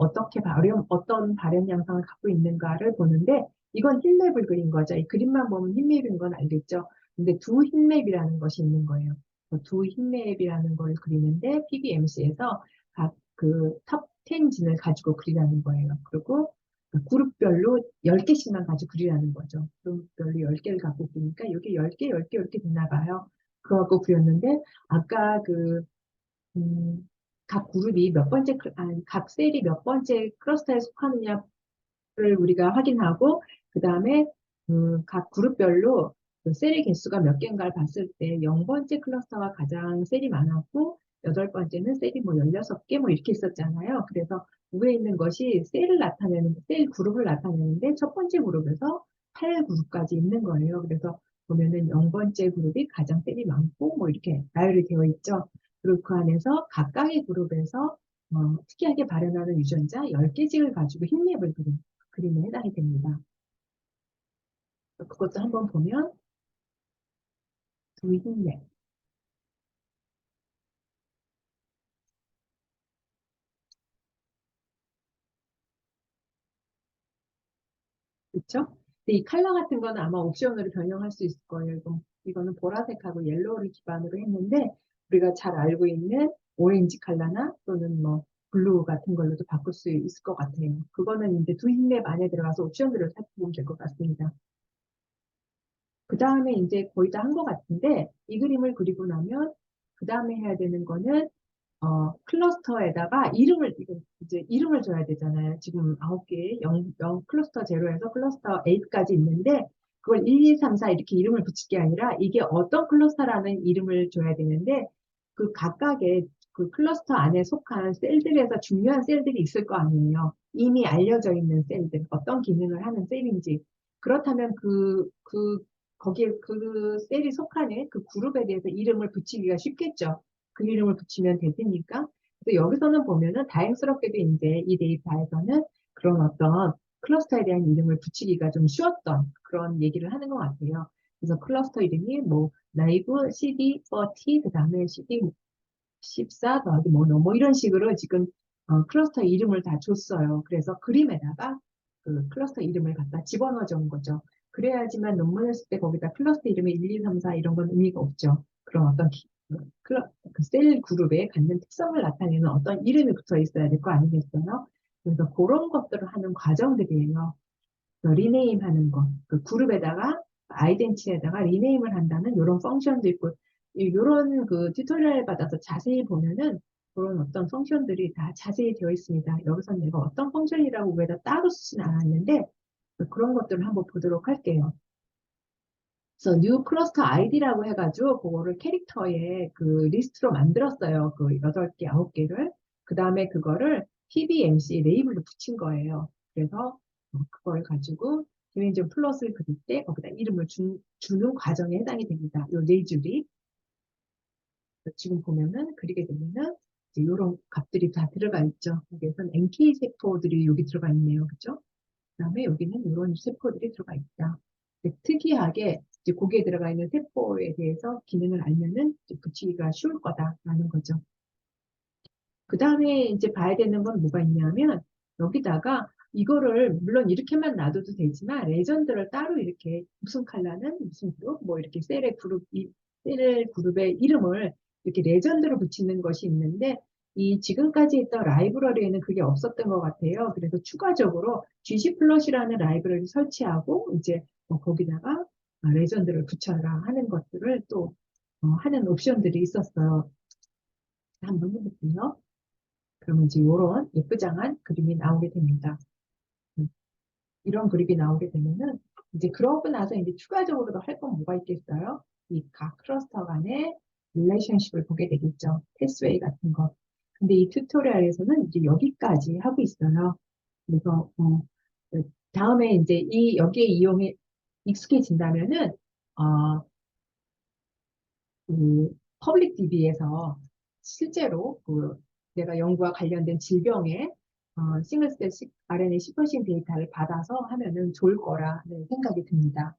어떤 발현 양상을 갖고 있는가를 보는데 이건 힐맵을 그린 거죠. 이 그림만 보면 힐맵인 건 알겠죠. 근데 두 힐맵이라는 것이 있는 거예요. 두 힐맵이라는 걸 그리는데 PBMC에서 각 그 탑 10진을 가지고 그리라는 거예요. 그리고 그룹별로 10개씩만 가지고 그리라는 거죠. 그룹별로 10개를 갖고 그리니까 여기 10개, 10개 이렇게 됐나 봐요. 그거 갖고 그렸는데 아까 음, 각 그룹이 몇 번째, 아니, 각 셀이 몇 번째 클러스터에 속하느냐를 우리가 확인하고, 그 다음에 각 그룹별로 그 셀의 개수가 몇 개인가를 봤을 때 0번째 클러스터가 가장 셀이 많았고, 8번째는 셀이 뭐 16개 뭐 이렇게 있었잖아요. 그래서 위에 있는 것이 셀 그룹을 나타내는데 첫 번째 그룹에서 8그룹까지 있는 거예요. 그래서 보면은 0번째 그룹이 가장 셀이 많고 뭐 이렇게 나열이 되어 있죠. 그리고 그 안에서 각각의 그룹에서 특이하게 발현하는 유전자 10개씩을 가지고 흰맵을 그림에 해당이 됩니다. 그것도 한번 보면 두 흰맵. 그렇죠? 근데 이 컬러 같은 거는 아마 옵션으로 변형할 수 있을 거예요. 이거는 보라색하고 옐로우를 기반으로 했는데 우리가 잘 알고 있는 오렌지 컬러나 또는 뭐 블루 같은 걸로도 바꿀 수 있을 것 같아요. 그거는 이제 두 흰맵 안에 들어가서 옵션들을 살펴보면 될 것 같습니다. 그 다음에 이제 거의 다 한 것 같은데 이 그림을 그리고 나면 그 다음에 해야 되는 거는 클러스터에다가 이제 이름을 줘야 되잖아요. 지금 9개, 0 클러스터 제로에서 클러스터 8까지 있는데, 그걸 1, 2, 3, 4 이렇게 이름을 붙일 게 아니라, 이게 어떤 클러스터라는 이름을 줘야 되는데, 그 각각의 그 클러스터 안에 속한 셀들에서 중요한 셀들이 있을 거 아니에요. 이미 알려져 있는 셀들, 어떤 기능을 하는 셀인지. 그렇다면 거기에 그 셀이 속하는 그 그룹에 대해서 이름을 붙이기가 쉽겠죠. 그 이름을 붙이면 되니까. 그래서 여기서는 보면은 다행스럽게도 이제 이 데이터에서는 그런 어떤 클러스터에 대한 이름을 붙이기가 좀 쉬웠던 그런 얘기를 하는 것 같아요. 그래서 클러스터 이름이 뭐 나이브 CD40 그다음에 CD14 더하기 뭐 이런 식으로 지금 클러스터 이름을 다 줬어요. 그래서 그림에다가 그 클러스터 이름을 갖다 집어넣어 준 거죠. 그래야지만 논문을 쓸 때 거기다 클러스터 이름에 1, 2, 3, 4 이런 건 의미가 없죠. 그런 어떤 그셀 그룹에 갖는 특성을 나타내는 어떤 이름이 붙어 있어야 될 거 아니겠어요? 그래서 그런 것들을 하는 과정들이에요. 리네임 하는 것, 그 그룹에다가 아이덴티에다가 리네임을 한다는 이런 펑션도 있고, 이런 그 튜토리얼 받아서 자세히 보면은 그런 어떤 펑션들이 다 자세히 되어 있습니다. 여기서 내가 어떤 펑션이라고 위에다 따로 쓰진 않았는데 그런 것들을 한번 보도록 할게요. 그래서 뉴 클러스터 아이디라고 해가지고 그거를 캐릭터의 그 리스트로 만들었어요. 그 8개, 9개를. 그 다음에 그거를 PBMC 레이블로 붙인 거예요. 그래서 그걸 가지고 디멘전 플롯을 그릴 때 거기다 이름을 주는 과정에 해당이 됩니다. 요 네 줄이. 지금 보면은 그리게 되면은 이런 값들이 다 들어가 있죠. 여기에서는 NK 세포들이 여기 들어가 있네요. 그죠? 그다음에 여기는 이런 세포들이 들어가 있다. 특이하게 이제 거기에 들어가 있는 세포에 대해서 기능을 알면은 붙이기가 쉬울 거다라는 거죠. 그 다음에 이제 봐야 되는 건 뭐가 있냐면 여기다가 이거를 물론 이렇게만 놔둬도 되지만 레전드를 따로 이렇게 무슨 컬러는 무슨 그룹 뭐 이렇게 셀의 그룹의 이름을 이렇게 레전드로 붙이는 것이 있는데 이 지금까지 있던 라이브러리에는 그게 없었던 것 같아요. 그래서 추가적으로 GC 플롯이라는 라이브러리 설치하고 이제 거기다가 레전드를 붙여라 하는 것들을 또 하는 옵션들이 있었어요. 한번 해볼게요. 그러면 이제 이런 예쁘장한 그림이 나오게 됩니다. 음, 이런 그림이 나오게 되면은 이제 그러고 나서 이제 추가적으로 할 건 뭐가 있겠어요? 이 각 클러스터 간의 릴레이션십을 보게 되겠죠. 패스웨이 같은 거. 근데 이 튜토리얼에서는 이제 여기까지 하고 있어요. 그래서 다음에 이제 여기에 이용해 익숙해진다면은 어, 그 퍼블릭 DB에서 실제로 내가 연구와 관련된 질병의 싱글셀 RNA 시퀀싱 데이터를 받아서 하면은 좋을 거라는 생각이 듭니다.